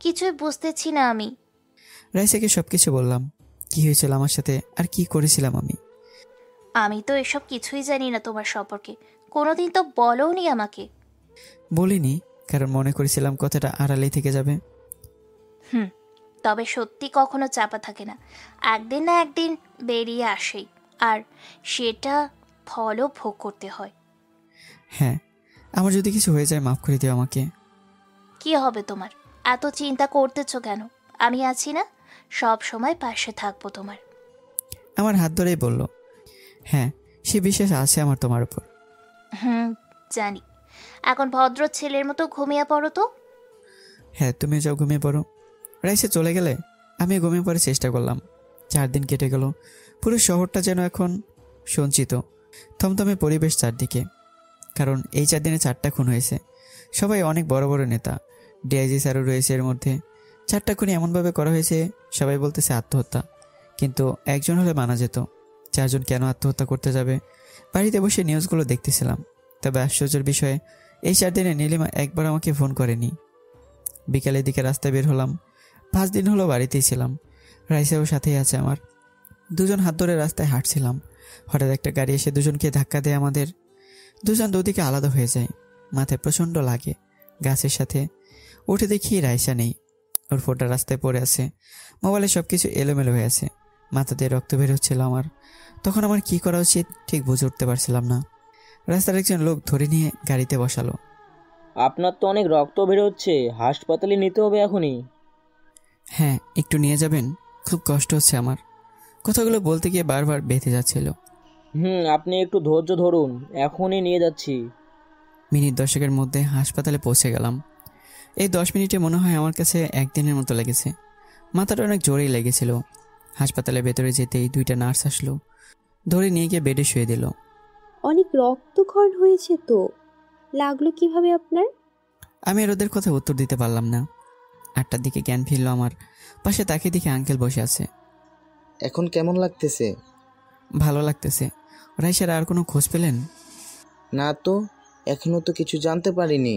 কিছুই বুঝতেছি না আমি। রাইসাকে সবকিছু বললাম, কি হয়েছিল আমার সাথে আর কি করেছিলাম আমি। আমি তো এসব কিছুই জানি না তোমার সম্পর্কে। কোনোদিন তো বলোনি আমাকে। বলিনি, কারণ মনে করেছিলাম কথাটা আড়ালেই থেকে যাবে। তবে সত্যি কখনো চাপা থাকে না, একদিন না একদিন বেরিয়ে আসেই। আর সেটা ফলও ভোগ করতে হয়। হ্যাঁ, আমার যদি কিছু হয়ে যায় মাফ করে দিও আমাকে। কি হবে তোমার? এত চিন্তা করতেছো কেন? আমি আছি না, সব সময় পাশে থাকবো তোমার। আমার হাত ধরেই বলল, হ্যাঁ সে বিশ্বাস আছে আমার তোমার উপর। জানি। এখন ভদ্র ছেলের মতো ঘুমিয়ে পড়ো তো। হ্যাঁ, তুমি যাও ঘুমিয়ে পড়ো। রাইসে চলে গেলে আমি ঘুমিয়ে পড়ার চেষ্টা করলাম। 4 দিন কেটে গেল। পুরো শহরটা যেন এখন সঞ্চিত, থমথমে পরিবেশ চারদিকে। কারণ এই 4 দিনে 4টা খুন হয়েছে। সবাই অনেক বড় বড় নেতা, ডিআইজি স্যারও রয়েছে এর মধ্যে। 4টা খুনই এমনভাবে করা হয়েছে সবাই বলতেছে আত্মহত্যা, কিন্তু একজন হলে মানা যেত। 4 জন কেন আত্মহত্যা করতে যাবে? বাড়িতে বসে নিউজগুলো দেখতেছিলাম। তবে আশ্চর্যের বিষয়ে এই 4 দিনে নীলিমা একবার আমাকে ফোন করেনি। বিকালের দিকে রাস্তায় বের হলাম। 5 দিন হলো বাড়িতেই ছিলাম। রাইসাও সাথেই আছে আমার। 2 জন হাত ধরে রাস্তায় হাঁটছিলাম। হঠাৎ একটা গাড়ি এসে 2 জনকে ধাক্কা দেয় আমাদের। 2 জন দুদিকে আলাদা হয়ে যায়। মাথায় প্রচণ্ড লাগে। গাছের সাথে উঠে দেখি রাইসা নেই। ওর ফোনটা রাস্তায় পড়ে আছে। মোবাইলে সব কিছু এলোমেলো হয়ে আছে। মাথা দিয়ে রক্ত বের হচ্ছিল আমার। তখন আমার কি করা উচিত ঠিক বুঝে উঠতে পারছিলাম না। রাস্তার একজন লোক ধরে নিয়ে গাড়িতে বসালো। আপনার তো অনেক রক্ত বেরোচ্ছে, হাসপাতালে নিতে হবে এখনই। হ্যাঁ, একটু নিয়ে যাবেন? খুব কষ্ট হচ্ছে আমার। কথাগুলো বলতে গিয়ে বারবার বেঁধে যাচ্ছিল। আপনি একটু ধৈর্য ধরুন, এখনই নিয়ে যাচ্ছি। মিনিট 10-এর মধ্যে হাসপাতালে পৌঁছে গেলাম। এই 10 মিনিটে মনে হয় আমার কাছে 1 দিনের মতো লেগেছে। মাথাটা অনেক জোরেই লেগেছিল। হাসপাতালের ভেতরে যেতেই 2টা নার্স আসলো, ধরে নিয়ে গিয়ে বেডে শুয়ে দিল। অনেক রক্তক্ষরণ হয়েছে তো, লাগলো কিভাবে আপনার? আমি আর ওদের কথা উত্তর দিতে পারলাম না। 8টার দিকে জ্ঞান ফিরল আমার। পাশে তাকিয়ে দেখে আঙ্কেল বসে আছে। এখন কেমন লাগতেছে? ভালো লাগতেছে। রাইসার আর কোনো খোঁজ পেলেন? না তো, এখনো তো কিছু জানতে পারিনি।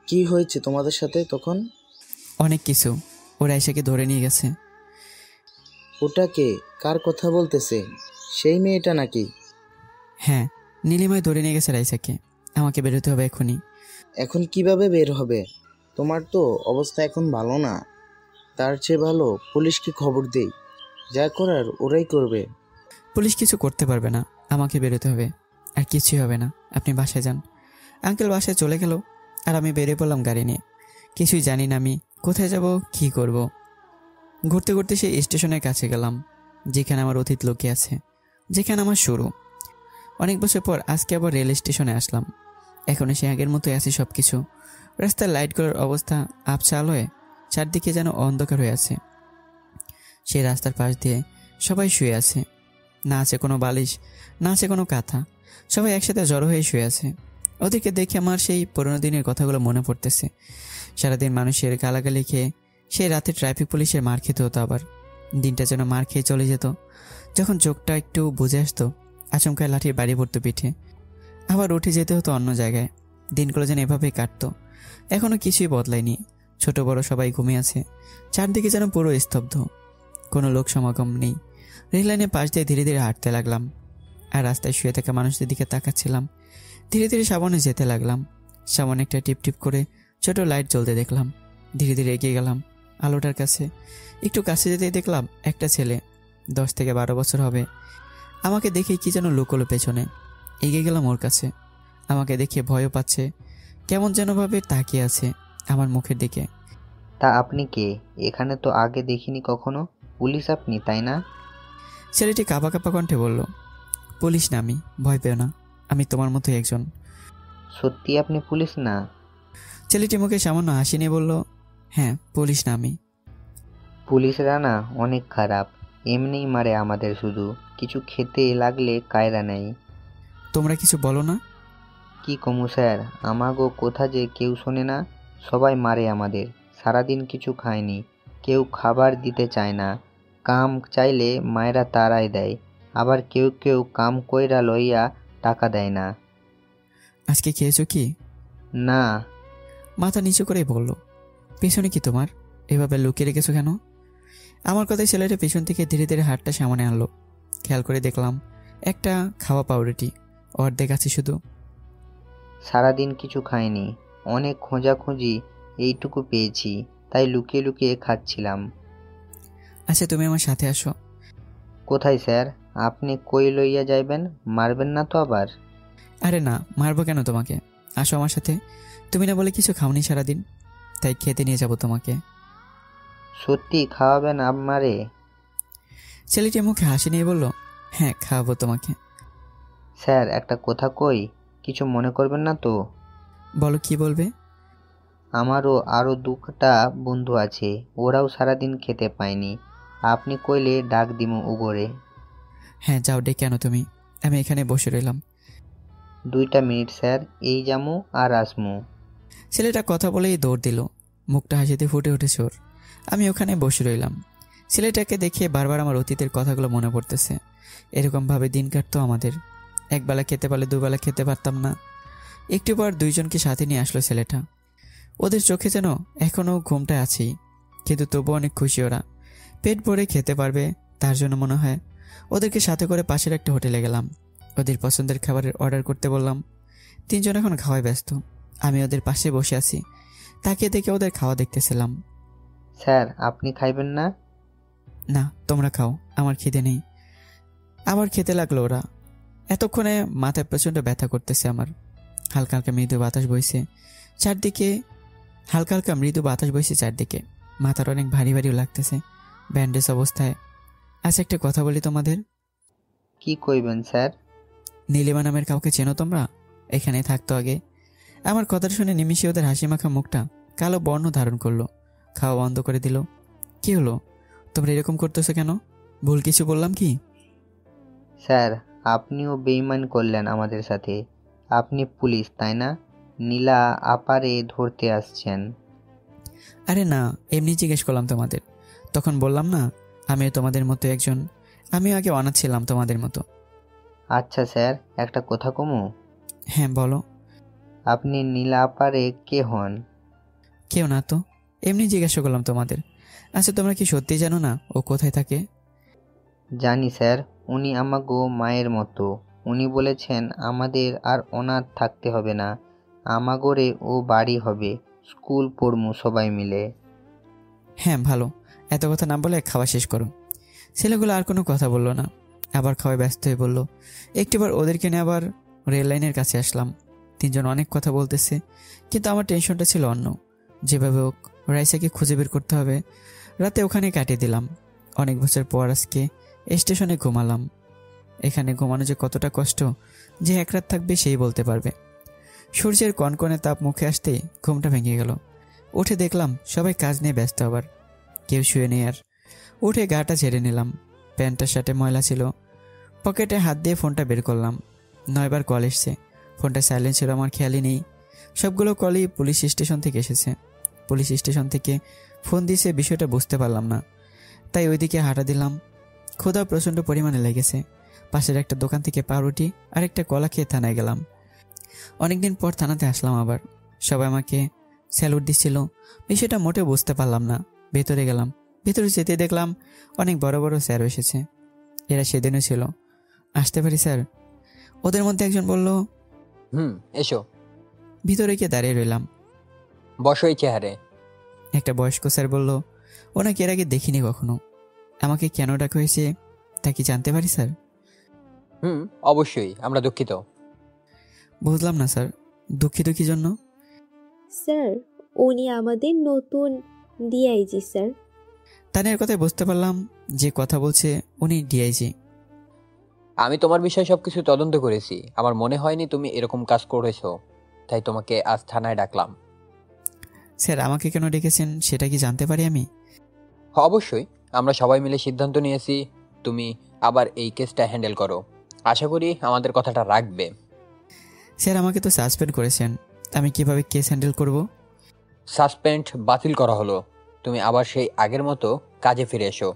কি হয়েছে তোমাদের সাথে তখন? অনেক কিছু। ও রাইসাকে ধরে নিয়ে গেছে। ওটাকে কার কথা বলতেছে? সেই মেয়েটা নাকি? হ্যাঁ, নীলিমায় ধরে নিয়ে গেছে রাইসাকে। আমাকে বেরোতে হবে এখনই। এখন কিভাবে বের হবে? তোমার তো অবস্থা এখন ভালো না। তার চেয়ে ভালো পুলিশকে খবর দেই, যা করার ওরাই করবে। পুলিশ কিছু করতে পারবে না, আমাকে বেরোতে হবে। আর কিছুই হবে না, আপনি বাসায় যান। আঙ্কেল বাসায় চলে গেল আর আমি বেরিয়ে পড়লাম গাড়ি নিয়ে। কিছুই জানি না আমি কোথায় যাব, কি করব। ঘুরতে ঘুরতে সেই স্টেশনের কাছে গেলাম যেখানে আমার অতীত লুকিয়ে আছে, যেখানে আমার শুরু। অনেক বছর পর আজকে আবার রেল স্টেশনে আসলাম। এখন সে আগের মতোই আছে সব কিছু। রাস্তার লাইটগুলোর অবস্থা আবছা আলোয় চারদিকে যেন অন্ধকার হয়ে আছে। সেই রাস্তার পাশ দিয়ে সবাই শুয়ে আছে। না আছে কোনো বালিশ, না আছে কোনো কাঁথা। সবাই একসাথে জড়ো হয়ে শুয়ে আছে। ওদেরকে দেখে আমার সেই পুরোনো দিনের কথাগুলো মনে পড়তেছে। সারাদিন মানুষের গালাগালি খেয়ে সেই রাতে ট্রাফিক পুলিশের মার খেতে হতো। আবার দিনটা যেন মার খেয়ে চলে যেত। যখন চোখটা একটু বুঝে আসতো, আচমকায় লাঠির বাড়ি পড়তো পিঠে। আবার উঠে যেতে হতো অন্য জায়গায়। দিনগুলো যেন এভাবেই কাটতো। এখনো কিছুই বদলায়নি। ছোট বড় সবাই ঘুমিয়ে আছে। চারদিকে যেন পুরো স্তব্ধ, কোনো লোক সমাগম নেই। রেললাইনের পাশ দিয়ে ধীরে ধীরে হাঁটতে লাগলাম আর রাস্তায় শুয়ে থাকা মানুষদের দিকে তাকাচ্ছিলাম। ধীরে ধীরে সামনে যেতে লাগলাম। সামনে একটা টিপ টিপ করে ছোট লাইট জ্বলতে দেখলাম। ধীরে ধীরে এগিয়ে গেলাম আলোটার কাছে। একটু কাছে যেতেই দেখলাম একটা ছেলে, 10 থেকে 12 বছর হবে। আমাকে দেখে কি যেন লুকোলো পেছনে। এগিয়ে গেলাম ওর কাছে। আমাকে দেখে ভয়ও পাচ্ছে, কেমন যেন ভাবে তাকিয়ে আছে আমার মুখের দিকে। তা আপনি কে? এখানে তো আগে দেখিনি কখনো। পুলিশ আপনি, তাই না? ছেলেটি কাঁপা কাঁপা কণ্ঠে বলল, পুলিশ না আমি, ভয় পেও না, আমি তোমার মতোই একজন। সত্যি আপনি পুলিশ না? ছেলেটি মুখে সামান্য হাসি নিয়ে বলল, হ্যাঁ পুলিশ না আমি। পুলিশরা না অনেক খারাপ, এমনিই মারে আমাদের, শুধু কিছু খেতে লাগলে কায়রা নেই। তোমরা কিছু বলো না? কি কমু স্যার, আমাগো কথা যে কেউ শোনে না। সবাই মারে আমাদের। সারাদিন কিছু খায়নি, কেউ খাবার দিতে চায় না। কাম চাইলে মায়েরা তারাই দেয়, আবার কেউ কেউ কাম কইরা লইয়া টাকা দেয় না। আজকে খেয়েছো কি? না। মাথা নিচু করেই বলল, পেছনে কি তোমার? এভাবে লুকিয়ে রেখেছো কেন? আমার কথায় ছেলেটা পেছন থেকে ধীরে ধীরে হাতটা সামনে আনলো। খেয়াল করে দেখলাম একটা খাওয়া পাউরুটি, অর্ধেক আছে শুধু। সারাদিন কিছু খাইনি, অনেক খোঁজাখুঁজি এইটুকু পেয়েছি, তাই লুকিয়ে লুকিয়ে খাচ্ছিলাম। আচ্ছা তুমি আমার সাথে আসো। কোথায় স্যার? আপনি কই লইয়া যাইবেন? মারবেন না তো আবার? আরে না, মারবো কেন তোমাকে? আসো আমার সাথে। তুমি না বলে কিছু খাওনি সারাদিন, তাই খেতে নিয়ে যাব তোমাকে। সত্যি খাওয়াবেন আমারে? ছেলেটি মুখে হাসি নিয়ে বলল, হ্যাঁ খাওয়াবো তোমাকে। স্যার একটা কথা কই, কিছু মনে করবেন না তো? বলো, কি বলবে? আমারও আরও দুটা বন্ধু আছে, ওরাও সারাদিন খেতে পায়নি। আপনি কইলে ডাক দিমু উগরে। হ্যাঁ যাও, ডেকে আনো তুমি। আমি এখানে বসে রইলাম। 2টা মিনিট স্যার, এই জামু আর আসমু। ছেলেটা কথা বলেই দৌড় দিল। মুখটা হাসিতে ফুটে উঠেছে ওর। আমি ওখানে বসে রইলাম। ছেলেটাকে দেখে বারবার আমার অতীতের কথাগুলো মনে পড়তেছে। এরকমভাবে দিন কাটতো আমাদের। একবেলা খেতে পারলে দুবেলা খেতে পারতাম না। একটু পর দুইজনকে সাথে নিয়ে আসলো ছেলেটা। ওদের চোখে যেন এখনও ঘুমটা আছেই, কিন্তু তবুও অনেক খুশি ওরা। পেট ভরে খেতে পারবে তার জন্য মনে হয়। ওদেরকে সাথে করে পাশের একটা হোটেলে গেলাম। ওদের পছন্দের খাবারের অর্ডার করতে বললাম। 3 জন এখন খাওয়ায় ব্যস্ত। আমি ওদের পাশে বসে আছি, তাকিয়ে দেখে ওদের খাওয়া দেখতেছিলাম। স্যার আপনি খাইবেন না? না, তোমরা খাও, আমার খিদে নেই। আবার খেতে লাগলো ওরা। এতক্ষণে মাথায় প্রচণ্ড ব্যথা করতেছে আমার। হালকা হালকা মৃদু বাতাস বইছে চারদিকে। চারদিকে মাথার অনেক ভারী ভারীও লাগতেছে, ব্যান্ডেজ অবস্থায়। আচ্ছা একটা কথা বলি তোমাদের। কি কইবেন স্যার? নীলিমা নামের কাউকে চেনো তোমরা? এখানেই থাকতো আগে। আমার কথাটা শুনে নিমিষে ওদের হাসি মাখা মুখটা কালো বর্ণ ধারণ করলো। খাওয়া বন্ধ করে দিল। কি হলো, তোমরা এরকম করতেছো কেন? ভুল কিছু বললাম কি? স্যার আপনিও বেইমান করলেন আমাদের সাথে। আপনি পুলিশ তাই না? নীলা আপারে ধরতে আসছেন। আরে না, এমনি জিজ্ঞেস করলাম তোমাদের। তখন বললাম না আমিও তোমাদের মতো একজন। আমিও আগে অনাথ ছিলাম তোমাদের মতো। আচ্ছা স্যার একটা কথা কমু? হ্যাঁ বলো। আপনি নীলা আপারে কে হন? কেউ না তো, এমনি জিজ্ঞাসা করলাম তোমাদের। আচ্ছা তোমরা কি সত্যি জানো না ও কোথায় থাকে? জানি স্যার, উনি আমাগো মায়ের মতো। উনি বলেছেন আমাদের আর অনাথ থাকতে হবে না, আমাগরে ও বাড়ি হবে, স্কুল পড়মু সবাই মিলে। হ্যাঁ ভালো, এত কথা না বলে খাওয়া শেষ করো। ছেলেগুলো আর কোনো কথা বললো না, আবার খাওয়ায় ব্যস্ত হয়ে বললো। একটিবার ওদেরকে নিয়ে আবার রেল লাইনের কাছে আসলাম। 3 জন অনেক কথা বলতেছে, কিন্তু আমার টেনশনটা ছিল অন্য। যেভাবে হোক রাইসাকে খুঁজে বের করতে হবে। রাতে ওখানে কাটিয়ে দিলাম। অনেক বছর পর আজকে স্টেশনে ঘুমালাম। এখানে ঘুমানো যে কতটা কষ্ট, যে এক রাত থাকবে সেই বলতে পারবে। সূর্যের কনকনে তাপ মুখে আসতেই ঘুমটা ভেঙে গেল। উঠে দেখলাম সবাই কাজ নিয়ে ব্যস্ত, আবার কেউ শুয়ে নেই। আর উঠে গাটা ঝেড়ে নিলাম। প্যান্টটা শার্টে ময়লা ছিল। পকেটে হাত দিয়ে ফোনটা বের করলাম। 9 বার কল এসছে। ফোনটা সাইলেন্ট ছিল, আমার খেয়ালই নেই। সবগুলো কলই পুলিশ স্টেশন থেকে এসেছে। পুলিশ স্টেশন থেকে ফোন দিয়েছে, বিষয়টা বুঝতে পারলাম না, তাই ওইদিকে হাঁটা দিলাম। ক্ষুধা প্রচণ্ড পরিমাণে লেগেছে। পাশের একটা দোকান থেকে পাউরুটি আর একটা কলা খেয়ে থানায় গেলাম। অনেকদিন পর থানাতে আসলাম আবার। সবাই আমাকে স্যালুট দিচ্ছিল। বিষয়টা মোটেও বুঝতে পারলাম না। ভেতরে গেলাম। ভেতরে যেতে দেখলাম অনেক বড় বড় স্যার এসেছে। এরা সেদিনও ছিল। আসতে পারি স্যার? ওদের মধ্যে একজন বলল, এসো। ভিতরে গিয়ে দাঁড়িয়ে রইলাম। বসো এই চেহারে। একটা বয়স্ক স্যার বলল, ওনাকে এর আগে দেখিনি কখনো। আমাকে কেন ডাকা হয়েছে তা কি জানতে পারি স্যার? অবশ্যই, আমরা দুঃখিত। বুঝলাম না স্যার, দুঃখিত কি জন্য? স্যার উনি আমাদের নতুন ডিআইজি স্যার। তানের কথায় বুঝতে পারলাম যে কথা বলছে উনি ডিআইজি। আমি তোমার বিষয়ে সবকিছু তদন্ত করেছি, আমার মনে হয়নি তুমি এরকম কাজ করেছো, তাই তোমাকে আজ থানায় ডাকলাম। স্যার আমাকে কেন ডেকেছেন সেটা কি জানতে পারি আমি? অবশ্যই, আমরা সবাই মিলে সিদ্ধান্ত নিয়েছি তুমি আবার এই কেসটা হ্যান্ডেল করো। আশা করি আমাদের কথাটা রাখবে। স্যার আমাকে তো সাসপেন্ড করেছেন, আমি কিভাবে কেস হ্যান্ডেল করব? সাসপেন্ড বাতিল করা হলো, তুমি আবার সেই আগের মতো কাজে ফিরে এসো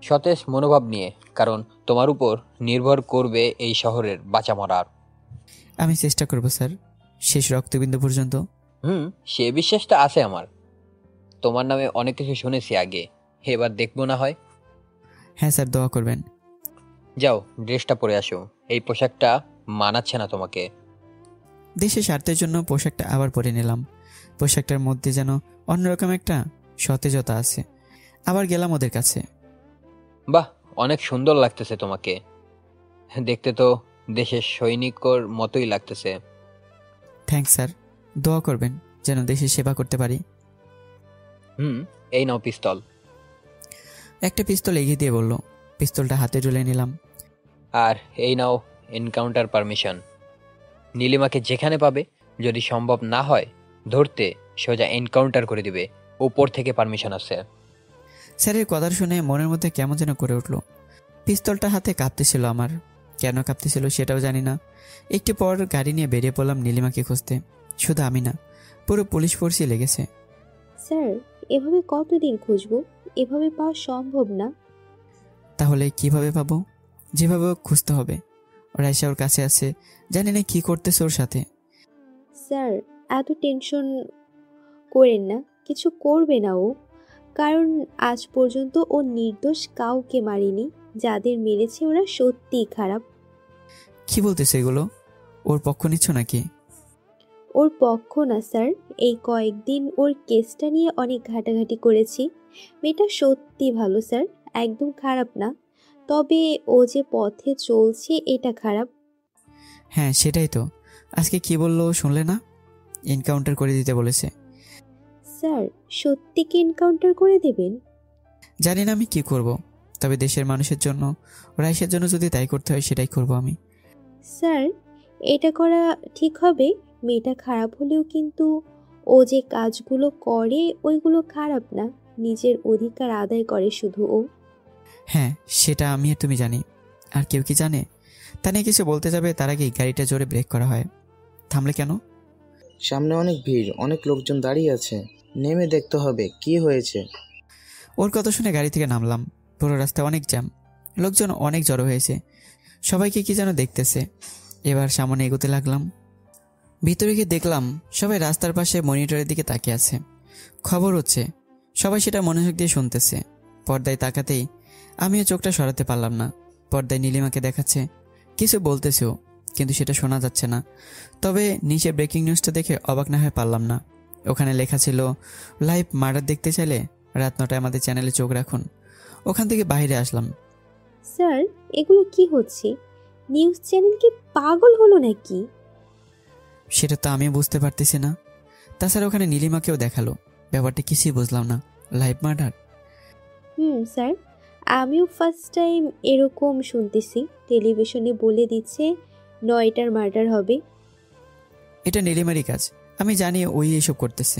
সতেজ মনোভাব নিয়ে, কারণ তোমার উপর নির্ভর করবে এই শহরের বাঁচা মরার। আমি চেষ্টা করব স্যার, শেষ রক্তবিন্দু পর্যন্ত। সে বিশ্বাসটা আছে আমার। তোমার নামে অনেক কিছু শুনেছি আগে, এবার দেখবো না হয়। হ্যাঁ স্যার, দোয়া করবেন। যাও ড্রেসটা পরে আসো, এই পোশাকটা মানাচ্ছে না তোমাকে। দেশের স্বার্থের জন্য পোশাকটা আবার পরে নিলাম। পোশাকটার মধ্যে যেন অন্যরকম একটা সতেজতা আছে। আবার গেলাম ওদের কাছে। বাহ, অনেক সুন্দর লাগতেছে তোমাকে। দেখতে তো দেশের সৈনিকর মতোই লাগতেছে। থ্যাঙ্কস স্যার, দোয়া করবেন যেন দেশের সেবা করতে পারি। এই নাও পিস্তল। একটা পিস্তল এগিয়ে দিয়ে বলল। পিস্তলটা হাতে তুলে নিলাম। আর এই নাও এনকাউন্টার পারমিশন। নীলিমাকে যেখানে পাবে, যদি সম্ভব না হয় ধরতে, সোজা এনকাউন্টার করে দিবে। উপর থেকে পারমিশন আছে। স্যারের কথা শুনে মনের মধ্যে কেমন যেন করে উঠল। পিস্তলটা হাতে কাঁপতেছিল আমার। কেন কাঁপতেছিল সেটাও জানি না। একটু পর গাড়ি নিয়ে বেরিয়ে পড়লাম নীলিমাকে খুঁজতে। শুধু আমি না, পুরো পুলিশ ফোর্সই লেগেছে। স্যার, এভাবে কতদিন খুঁজবো? এভাবে পাওয়া সম্ভব না। তাহলে কিভাবে পাবো? যেভাবে হোক খুঁজতে হবে। রাইসা ওর কাছে আছে, জানি না কি করতেছে ওর সাথে। স্যার, এত টেনশন করেন না, কিছু করবে না ও। কারণ আজ পর্যন্ত ও নির্দোষ কাউকে মারেনি। যাদের মেরেছে ওরা সত্যিই খারাপ। কি বলতেছে এগুলো? ওর পক্ষ নিচ্ছ নাকি? ওর পক্ষ না স্যার, এই কয়েকদিন ওর কেসটা নিয়ে অনেক ঘাটাঘাটি করেছি। মেয়েটা সত্যি ভালো স্যার, একদম খারাপ না। তবে ও যে পথে চলছে এটা খারাপ। হ্যাঁ সেটাই তো। আজকে কি বললো শুনলে না? এনকাউন্টার করে দিতে বলেছে। স্যার, সত্যি কি এনকাউন্টার করে দেবেন? জানি না আমি কি করব, তবে দেশের মানুষের জন্য, রাইসের জন্য যদি তাই করতে হয় সেটাই করব আমি। স্যার, এটা করা ঠিক হবে? মেয়েটা খারাপ হলেও কিন্তু ও যে কাজগুলো করে ওইগুলো খারাপ না। নিজের অধিকার আদায় করে শুধু ও। হ্যাঁ সেটা আমি আর তুমি জানি। আর কেউ কি জানে? তা নিয়ে কিছু বলতে যাবে তার আগেই গাড়িটা জোরে ব্রেক করা হয়। থামলে কেন? সামনে অনেক ভিড়, অনেক লোকজন দাঁড়িয়ে আছে, নেমে দেখতে হবে কি হয়েছে। ওর কথা শুনে গাড়ি থেকে নামলাম। পুরো রাস্তায় অনেক জ্যাম, লোকজন অনেক জড়ো হয়েছে, সবাইকে কি যেন দেখতেছে। এবার সামনে এগোতে লাগলাম। ভিতরে গিয়ে দেখলাম সবাই রাস্তার পাশে মনিটরের দিকে তাকিয়ে আছে। খবর হচ্ছে, সবাই সেটা মনোযোগ দিয়ে শুনতেছে। পর্দায় তাকাতেই আমিও চোখটা সরাতে পারলাম না। পর্দায় নীলিমাকে দেখাচ্ছে, কিছু বলতেছেও, কিন্তু সেটা শোনা যাচ্ছে না। তবে নিচে ব্রেকিং নিউজটা দেখে অবাক না হয়ে পারলাম না। ওখানে লেখা ছিল, লাইভ মার্ডার দেখতে চাইলে রাত 9টায় আমাদের চ্যানেলে চোখ রাখুন। ওখান থেকে বাইরে আসলাম। স্যার, এগুলো কি হচ্ছে? নিউজ চ্যানেল কি পাগল হলো নাকি? সেটা তো আমি বুঝতে পারতেছি না। তাছাড়া ওখানে নীলিমাকেও দেখালো। ব্যাপারটা কিছুই বুঝলাম না। Live murder? স্যার, আমিও ফার্স্ট টাইম এরকম শুনতেছি। টেলিভিশনে বলে দিচ্ছে 9টার মার্ডার হবে। এটা নীলিমারই কাজ, আমি জানি ওই এসব করতেছে।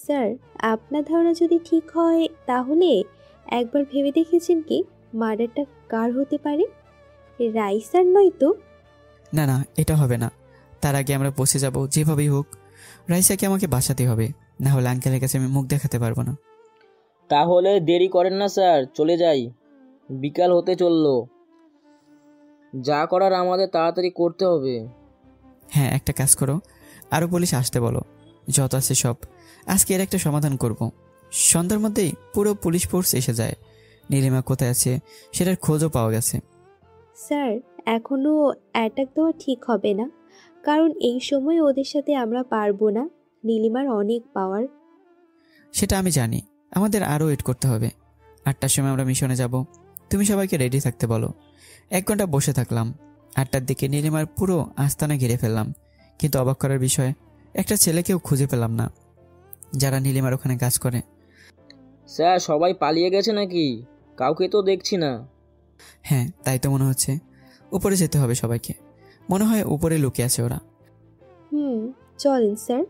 স্যার, আপনার ধারণা যদি ঠিক হয় তাহলে একবার ভেবে দেখেছেন কি মার্ডারটা কার হতে পারে? রাইসার নয় তো? না না, এটা হবে না। তার আগে আমরা পৌঁছে যাব যেভাবেই হোক। রাইসাকে আমাকে বাঁচাতে হবে, না হলে আঙ্কেলের কাছে আমি মুখ দেখাতে পারবো না। তাহলে দেরি করেন না স্যার, চলে যাই। বিকাল হতে চললো, যা করার আমাদের তাড়াতাড়ি করতে হবে। হ্যাঁ একটা কাজ করো, আরও পুলিশ আসতে বলো। যত আছে সব, আজকে এর একটা সমাধান করব। সন্ধ্যার মধ্যেই পুরো পুলিশ ফোর্স এসে যায়। নীলিমা কোথায় আছে সেটার খোঁজও পাওয়া গেছে। স্যার, এখনো অ্যাটাক দেওয়া ঠিক হবে না, কারণ এই সময় ওদের সাথে আমরা পারবো না। নীলিমার অনেক পাওয়ার। সেটা আমি জানি, আমাদের আরও ওয়েট করতে হবে। 8টার সময় আমরা মিশনে যাব। তুমি সবাইকে রেডি থাকতে বলো। 1 ঘন্টা বসে থাকলাম। 8টার দিকে নীলিমার পুরো আস্তানা ঘিরে ফেললাম, কিন্তু অবাক করার বিষয়, একটা ছেলেকেও খুঁজে পেলাম না যারা নীলিমার ওখানে কাজ করে। স্যার, সবাই পালিয়ে গেছে নাকি? কাউকে তো দেখছি না। হ্যাঁ তাই তো মনে হচ্ছে। উপরে যেতে হবে সবাইকে, মনে হয় উপরে লুকিয়ে আছে ওরা। চলেন স্যার।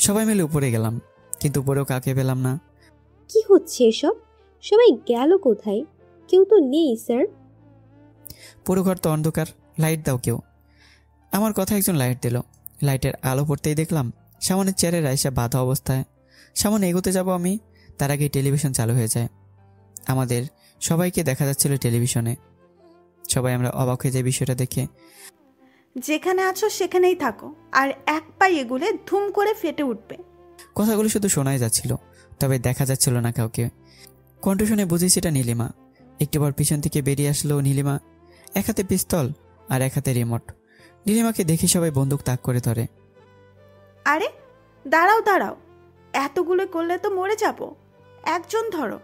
সবাই মিলে উপরে গেলাম, কিন্তু উপরেও কাকে পেলাম না। কি হচ্ছে এসব? সবাই গেল কোথায়? কেউ তো নেই স্যার। পুরো ঘর তো অন্ধকার, লাইট দাও কেউ। আমার কথা একজন লাইট দিল। লাইটের আলো পড়তেই দেখলাম সামনের চেয়ারে রাইসা বাঁধা অবস্থায়। সামনে এগোতে যাব আমি, তার আগে টেলিভিশন চালু হয়ে যায়। আমাদের সবাইকে দেখা যাচ্ছিল টেলিভিশনে। সবাই আমরা অবাক হয়ে যাই বিষয়টা দেখে। যেখানে আছো সেখানেই থাকো, আর এক পায়ে এগুলে ধুম করে ফেটে উঠবে। কথাগুলো শুধু শোনাই যাচ্ছিল, তবে দেখা যাচ্ছিল না কাউকে। কণ্ঠ শুনে বুঝেছি এটা নীলিমা। একটিবার পিছন থেকে বেরিয়ে আসলো নীলিমা, এক হাতে পিস্তল আর এক হাতে রিমোট। নীলিমাকে দেখে সবাই বন্দুক তাক করে ধরে। আরে দাঁড়াও দাঁড়াও, এতগুলো করলে তো মরে যাব। একজন ধরো।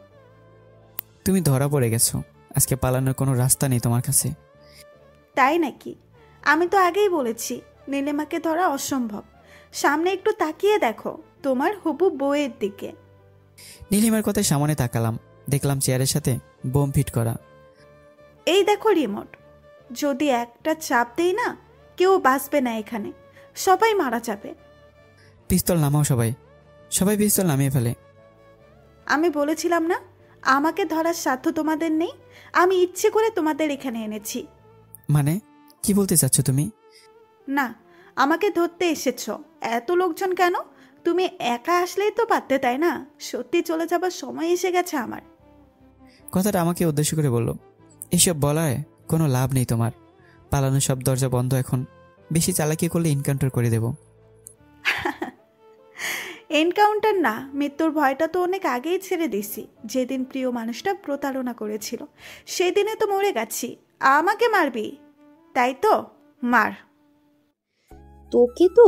তুমি ধরা পড়ে গেছো, আজকে পালানোর কোনো রাস্তা নেই তোমার কাছে। তাই নাকি? আমি তো আগেই বলেছি নীলিমাকে ধরা অসম্ভব। সামনে একটু তাকিয়ে দেখো তোমার হবু বউয়ের দিকে। নীলিমার কথায় সামনে তাকালাম, দেখলাম চেয়ারের সাথে বোম ফিট করা। এই দেখো রিমোট, যদি একটা চাপ দেই না, কেউ বাঁচবে না এখানে, সবাই মারা যাবে। পিস্তল নামাও সবাই। সবাই পিস্তল নামিয়ে ফেলে। আমি বলেছিলাম না আমাকে ধরার সাধ্য তোমাদের নেই? আমি ইচ্ছে করে তোমাদের এখানে এনেছি। মানে কি বলতে চাচ্ছ তুমি? না, আমাকে ধরতে এসেছ। এত লোকজন কেন? তুমি একা আসলেই তো পারতে, তাই না? সত্যি চলে যাবার সময় এসে গেছে আমার। কথাটা আমাকে উদ্দেশ্য করে বলল। এসব বলায় কোনো লাভ নেই তোমার। পালানোর সব দরজা বন্ধ এখন। বেশি চালাকি করলে এনকাউন্টার করে দেব। এনকাউন্টার না, মৃত্যুর ভয়টা তো অনেক আগেই ছেড়ে দিছি। যেদিন প্রিয় মানুষটা প্রতারণা করেছিল সেদিনে তো মরে গেছি। আমাকে মারবি তাই তো? মার। তোকে তো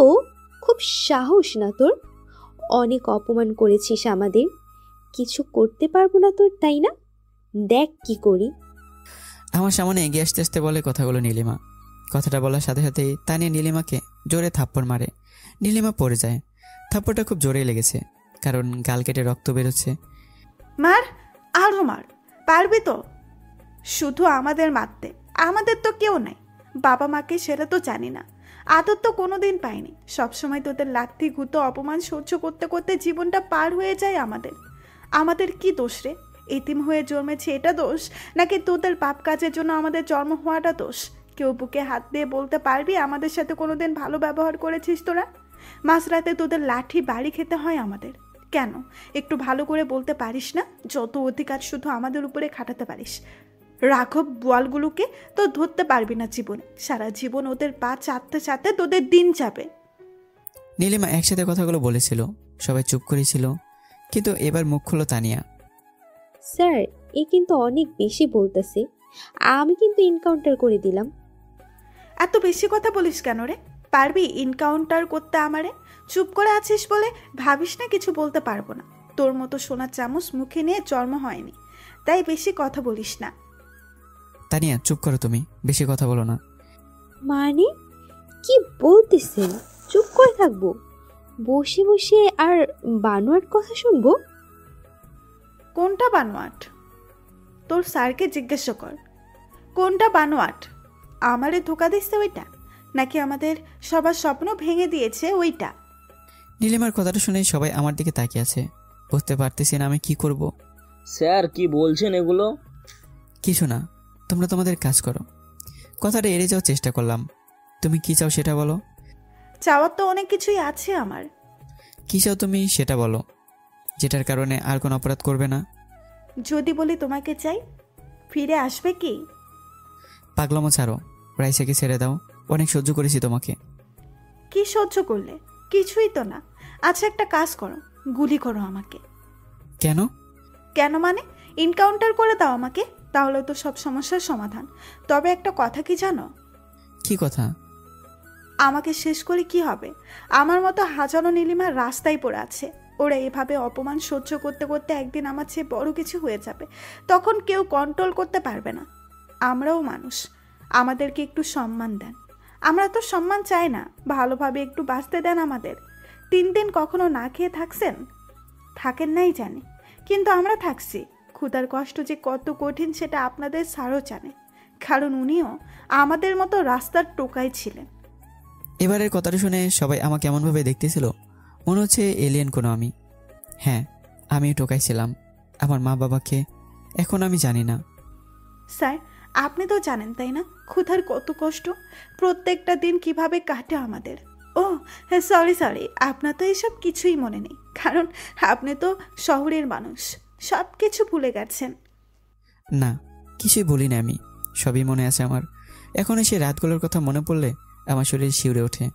খুব সাহস না তোর? অনেক অপমান করেছিস আমাদের, কিছু করতে পারবো না তোর, তাই না? দেখ কি করি। আমার সামনে এগিয়ে আসতে আসতে বলে কথাগুলো নীলিমা। কথাটা বলার সাথে সাথেই তানিয়া নীলিমাকে জোরে থাপ্পড় মারে। নীলিমা পড়ে যায়। থাপ্পড়টা খুব জোরেই লেগেছে, কারণ গাল কেটে রক্ত বেরোচ্ছে। মার, আরো মার। পারবি তো? শুধু আমাদের মারতে? আমাদের তো কেউ নাই। বাবা মাকে সেটা তো জানি না, আদর তো কোনোদিন পাইনি। সবসময় তোদের লাথি ঘুতো অপমান সহ্য করতে করতে জীবনটা পার হয়ে যায় আমাদের। আমাদের কি দোষ রে? এতিম হয়ে জন্মেছে এটা দোষ, নাকি তোদের পাপ কাজের জন্য আমাদের জন্ম হওয়াটা দোষ? কেউ বুকে হাত দিয়ে বলতে পারবি আমাদের সাথে কোনোদিন ভালো ব্যবহার করেছিস তোরা? মাঝরাতে তোদের লাঠি বাড়ি খেতে হয় আমাদের কেন? একটু ভালো করে বলতে পারিস না? যত অধিকার শুধু আমাদের উপরে খাটাতে পারিস। রাঘব বোয়ালগুলোকে তো ধরতে পারবি না জীবনে। সারা জীবন ওদের পা চাটতে চাটতে তোদের দিন যাবে। নীলিমা একসাথে কথাগুলো বলেছিল, সবাই চুপ করেছিল, কিন্তু এবার মুখ খুলল তানিয়া। স্যার, এ কিন্তু অনেক বেশি বলতেছে। আমি কিন্তু এনকাউন্টার করে দিলাম। এত বেশি কথা বলিস কেন রে? পারবি এনকাউন্টার করতে আমারে? চুপ করে আছিস বলে ভাবিস না কিছু বলতে পারবো না। তোর মতো সোনার চামচ মুখে নিয়ে জন্ম হয়নি, তাই বেশি কথা বলিস না। তানিয়া চুপ করো, তুমি বেশি কথা বলো না। মানে কি বলতেছেন? চুপ করে থাকবো? বসে বসে আর বানোয়াট কথা শুনবো? কোনটা বানোয়াট? তোর স্যারকে জিজ্ঞাসা কর কোনটা বানোয়াট। আমারে ধোকা দিচ্ছে ওইটা, নাকি আমাদের সবার স্বপ্ন ভেঙে দিয়েছে ওইটা? নীলিমার কথাটা শুনে সবাই আমার দিকে তাকিয়ে আছে। বুঝতে পারতেছি না আমি কি করব। স্যার কি বলছেন এগুলো? কিছু না, তোমরা তোমাদের কাজ করো। কথাটা এড়িয়ে যাওয়ার চেষ্টা করলাম। তুমি কি চাও সেটা বলো। চাওয়ার তো অনেক কিছুই আছে আমার। কি চাও তুমি সেটা বলো, যেটার কারণে আর কোনো অপরাধ করবে না। যদি বলি তোমাকে চাই, ফিরে আসবে কি? পাগলামো ছাড়ো, রাইসাকে ছেড়ে দাও। অনেক সহ্য করেছি তোমাকে। কি সহ্য করলে? কিছুই তো না। আচ্ছা একটা কাজ করো, গুলি করো আমাকে। কেন? কেন মানে এনকাউন্টার করে দাও আমাকে, তাহলে তো সব সমস্যার সমাধান। তবে একটা কথা কি জানো? কি কথা? আমাকে শেষ করে কি হবে? আমার মতো হাজারো নীলিমার রাস্তায় পড়ে আছে। ওরা এভাবে অপমান সহ্য করতে করতে একদিন আমার চেয়ে বড় কিছু হয়ে যাবে। তখন কেউ কন্ট্রোল করতে পারবে না। আমরাও মানুষ, আমাদেরকে একটু সম্মান দেন। আমরা তো সম্মান চাই না, ভালোভাবে একটু বাঁচতে দেন আমাদের। 3 দিন কখনো না খেয়ে থাকেন নাই জানি, কিন্তু আমরা থাকছি। ক্ষুধার কষ্ট যে কত কঠিন সেটা আপনাদের স্যারও জানে, কারণ উনিও আমাদের মতো রাস্তার টোকাই ছিলেন। এবারের কথাটা শুনে সবাই আমাকে এমনভাবে দেখতেছিল, মনে হচ্ছে এলিয়েন কোনো আমি। হ্যাঁ, আমি টোকাইছিলাম আমার মা বাবাকে, এখন আমি জানি না। স্যার আপনি তো জানেন তাই না ক্ষুধার কত কষ্ট, প্রত্যেকটা দিন কিভাবে কাটে আমাদের। ও হ্যাঁ, সরি, আপনার তো এসব কিছুই মনে নেই, কারণ আপনি তো শহরের মানুষ, সব কিছু ভুলে গেছেন। না, কিছুই বলি না আমি, সবই মনে আছে আমার। এখন সেই রাতগুলোর কথা মনে পড়লে আমার শরীর শিউরে ওঠে।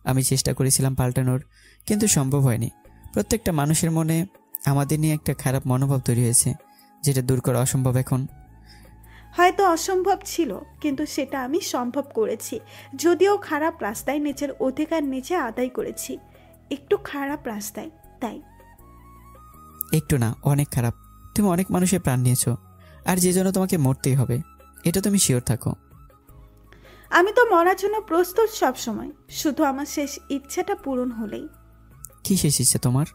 আমি চেষ্টা করেছিলাম পাল্টানোর, কিন্তু সম্ভব হয়নি। প্রত্যেকটা মানুষের মনে আমাদের নিয়ে একটা খারাপ মনোভাব তৈরি হয়েছে, যেটা দূর করা অসম্ভব এখন। হয়তো অসম্ভব ছিল, কিন্তু সেটা আমি সম্ভব করেছি। যদিও খারাপ রাস্তায় নিজের অধিকার নিজে আদায় করেছি, একটু খারাপ রাস্তায়, তাই। একটু না, অনেক খারাপ। তুমি অনেক মানুষের প্রাণ নিয়েছো, আর যে জন্য তোমাকে মরতেই হবে, এটা তুমি শিওর থাকো। আমি তো মরার জন্য প্রস্তুত সব সময়, শুধু আমার শেষ ইচ্ছেটা পূরণ হলেই। কি শেষ ইচ্ছে তোমার?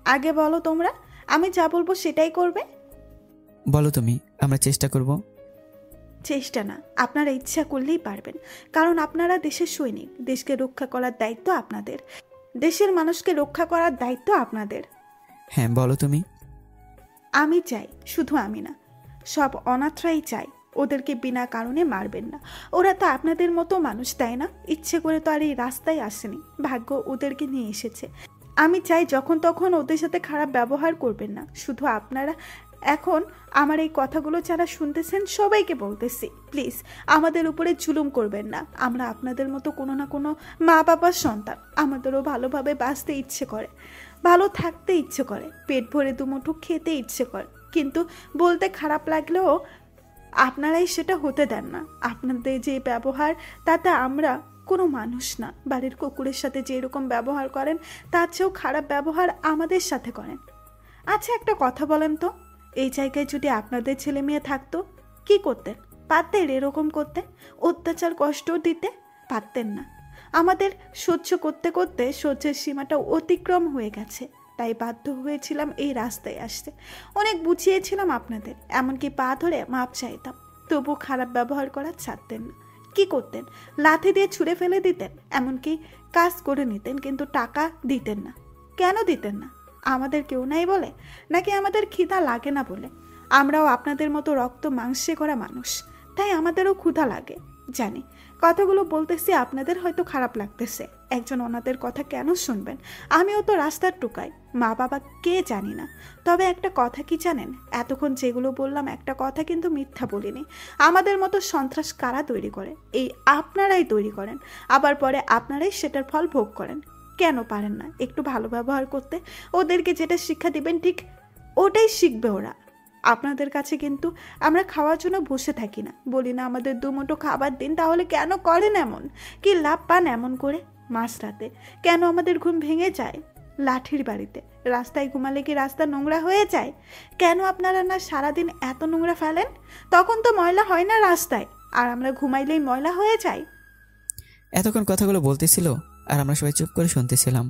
আগে বলো তোমরা, আমি যা বলবো সেটাই করবে। বলো তুমি, আমরা চেষ্টা করব। চেষ্টা না, আপনারা ইচ্ছা করলেই পারবেন, কারণ আপনারা দেশের সৈনিক। দেশকে রক্ষা করার দায়িত্ব আপনাদের, দেশের মানুষকে রক্ষা করার দায়িত্ব আপনাদের। হ্যাঁ বলো তুমি। আমি চাই, শুধু আমি না, সব অনাথরাই চাই, ওদেরকে বিনা কারণে মারবেন না। ওরা তো আপনাদের মতো মানুষ, তাই না? ইচ্ছে করে তো আর এই রাস্তায় আসেনি, ভাগ্য ওদেরকে নিয়ে এসেছে। আমি চাই যখন তখন ওদের সাথে খারাপ ব্যবহার করবেন না। শুধু আপনারা এখন আমার এই কথাগুলো যারা শুনতেছেন সবাইকে বলতেছি, প্লিজ আমাদের উপরে জুলুম করবেন না। আমরা আপনাদের মতো কোনো না কোনো মা বাবার সন্তান। আমাদেরও ভালোভাবে বাঁচতে ইচ্ছে করে, ভালো থাকতে ইচ্ছে করে, পেট ভরে দুমুঠো খেতে ইচ্ছে করে, কিন্তু বলতে খারাপ লাগলেও আপনারাই সেটা হতে দেন না। আপনাদের যে ব্যবহার, তাতে আমরা কোনো মানুষ না। বাড়ির কুকুরের সাথে যে এরকম ব্যবহার করেন, তার চেয়েও খারাপ ব্যবহার আমাদের সাথে করেন। আচ্ছা একটা কথা বলেন তো, এই জায়গায় যদি আপনাদের ছেলে মেয়ে থাকতো, কি করতেন? পারতেন এরকম করতে? অত্যাচার কষ্ট দিতে পারতেন না। আমাদের সহ্য করতে করতে সহ্যের সীমাটা অতিক্রম হয়ে গেছে, তাই বাধ্য হয়েছিলাম এই রাস্তায় আসতে। অনেক বুঝিয়েছিলাম আপনাদের, এমনকি পা ধরে মাপ চাইতাম, তবু খারাপ ব্যবহার করা ছাড়তেন না। কি করতেন? লাথি দিয়ে ছুঁড়ে ফেলে দিতেন, এমনকি কাজ করে নিতেন, কিন্তু টাকা দিতেন না। কেন দিতেন না? আমাদের কেউ নাই বলে, নাকি আমাদের খিদা লাগে না বলে? আমরাও আপনাদের মতো রক্ত মাংসে করা মানুষ, তাই আমাদেরও ক্ষুধা লাগে। জানি কথাগুলো বলতেছি আপনাদের হয়তো খারাপ লাগতেছে, একজন অনাথের কথা কেন শুনবেন? আমিও তো রাস্তার টুকাই, মা বাবা কে জানি না। তবে একটা কথা কি জানেন, এতক্ষণ যেগুলো বললাম একটা কথা কিন্তু মিথ্যা বলিনি। আমাদের মতো সন্ত্রাস কারা তৈরি করে? এই আপনারাই তৈরি করেন, আবার পরে আপনারাই সেটার ফল ভোগ করেন। কেন পারেন না একটু ভালো ব্যবহার করতে? ওদেরকে যেটা শিক্ষা দিবেন ঠিক ওটাই শিখবে ওরা। আপনাদের কাছে কিন্তু আমরা খাওয়ার জন্য বসে থাকি না, বলি না আমাদের দুমুঠো খাবার দিন। তাহলে কেন করেন এমন? কি লাভ পান এমন করে? মাঝরাতে কেন আমাদের ঘুম ভেঙে যায়? লাঠির বাড়িতে রাস্তায় ঘুমালে কি রাস্তা নোংরা হয়ে যায়? কেন আপনারা না সারাদিন এত নোংরা ফেলেন? তখন তো ময়লা হয় না রাস্তায়, আর আমরা ঘুমাইলেই ময়লা হয়ে যায়। এতক্ষণ কথাগুলো বলতেছিল আর আমরা সবাই চুপ করে শুনতেছিলাম।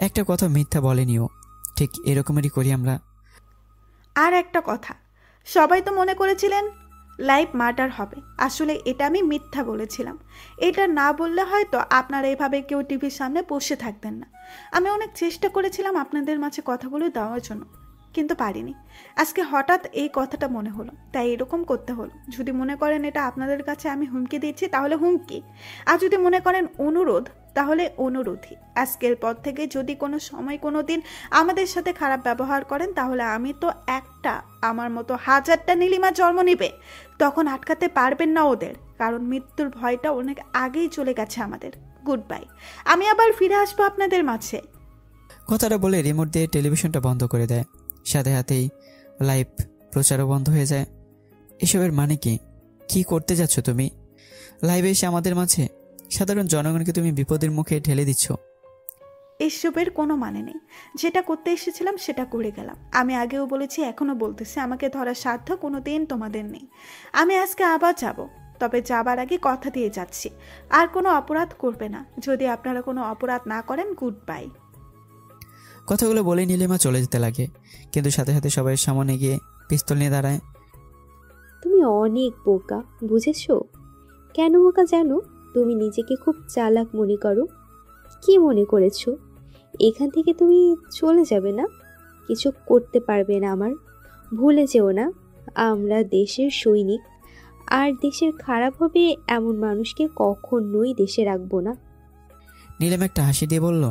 একটা কথা মিথ্যা বলেনিও, ঠিক এরকমেরই করি আমরা। আর একটা কথা, সবাই তো মনে করেছিলেন লাইভ মার্ডার হবে, আসলে এটা আমি মিথ্যা বলেছিলাম। এটা না বললে হয়তো আপনারা এভাবে কেউ টিভির সামনে বসে থাকতেন না। আমি অনেক চেষ্টা করেছিলাম আপনাদের মাঝে কথাগুলো দেওয়ার জন্য, কিন্তু পারিনি। আজকে হঠাৎ এই কথাটা মনে হলো, তাই এরকম করতে হলো। যদি মনে করেন এটা আপনাদের কাছে আমি হুমকি দিচ্ছি, তাহলে হুমকি। আর যদি মনে করেন অনুরোধ, তাহলে অনুরোধই। আজকের পর থেকে যদি কোনো সময় কোনো দিন আমাদের সাথে খারাপ ব্যবহার করেন, তাহলে আমি তো একটা, আমার মতো হাজারটা নীলিমা জন্ম নিবে, তখন আটকাতে পারবেন না ওদের, কারণ মৃত্যুর ভয়টা অনেক আগেই চলে গেছে আমাদের। গুড বাই, আমি আবার ফিরে আসবো আপনাদের মাঝে। কথাটা বলে রিমোট দিয়ে টেলিভিশনটা বন্ধ করে দেয়, সাথে সাথেই লাইভ প্রচারও বন্ধ হয়ে যায়। এসবের মানে কি? কি করতে যাচ্ছ তুমি? লাইভে এসে আমাদের মাঝে সাধারণ জনগণকে তুমি বিপদের মুখে ঠেলে দিচ্ছ। এসবের কোনো মানে নেই, যেটা করতে এসেছিলাম সেটা করে গেলাম। আমি আগেও বলেছি, এখনো বলতেছি, আমাকে ধরার সাধ্য কোনো দিন তোমাদের নেই। আমি আজকে আবার যাব, তবে যাবার আগে কথা দিয়ে যাচ্ছি, আর কোনো অপরাধ করবে না। যদি আপনারা কোনো অপরাধ না করেন, গুড বাই। কথাগুলো বলে নীলিমা চলে যেতে লাগে, কিন্তু সাথে সাথে সবাই সামনে গিয়ে পিস্তল নিয়ে দাঁড়ায়। তুমি অনেক বোকা, বুঝেছো? কেন বোকা জানো? তুমি নিজেকে খুব চালাক মনে করো। কি মনে করেছো এখান থেকে তুমি চলে যাবে না, কিছু করতে পারবে না আমার? ভুলে যেও না, আমরা দেশের সৈনিক, আর দেশের খারাপ হবে এমন মানুষকে কখনোই দেশে রাখবো না। নীলিমা একটা হাসি দিয়ে বলল,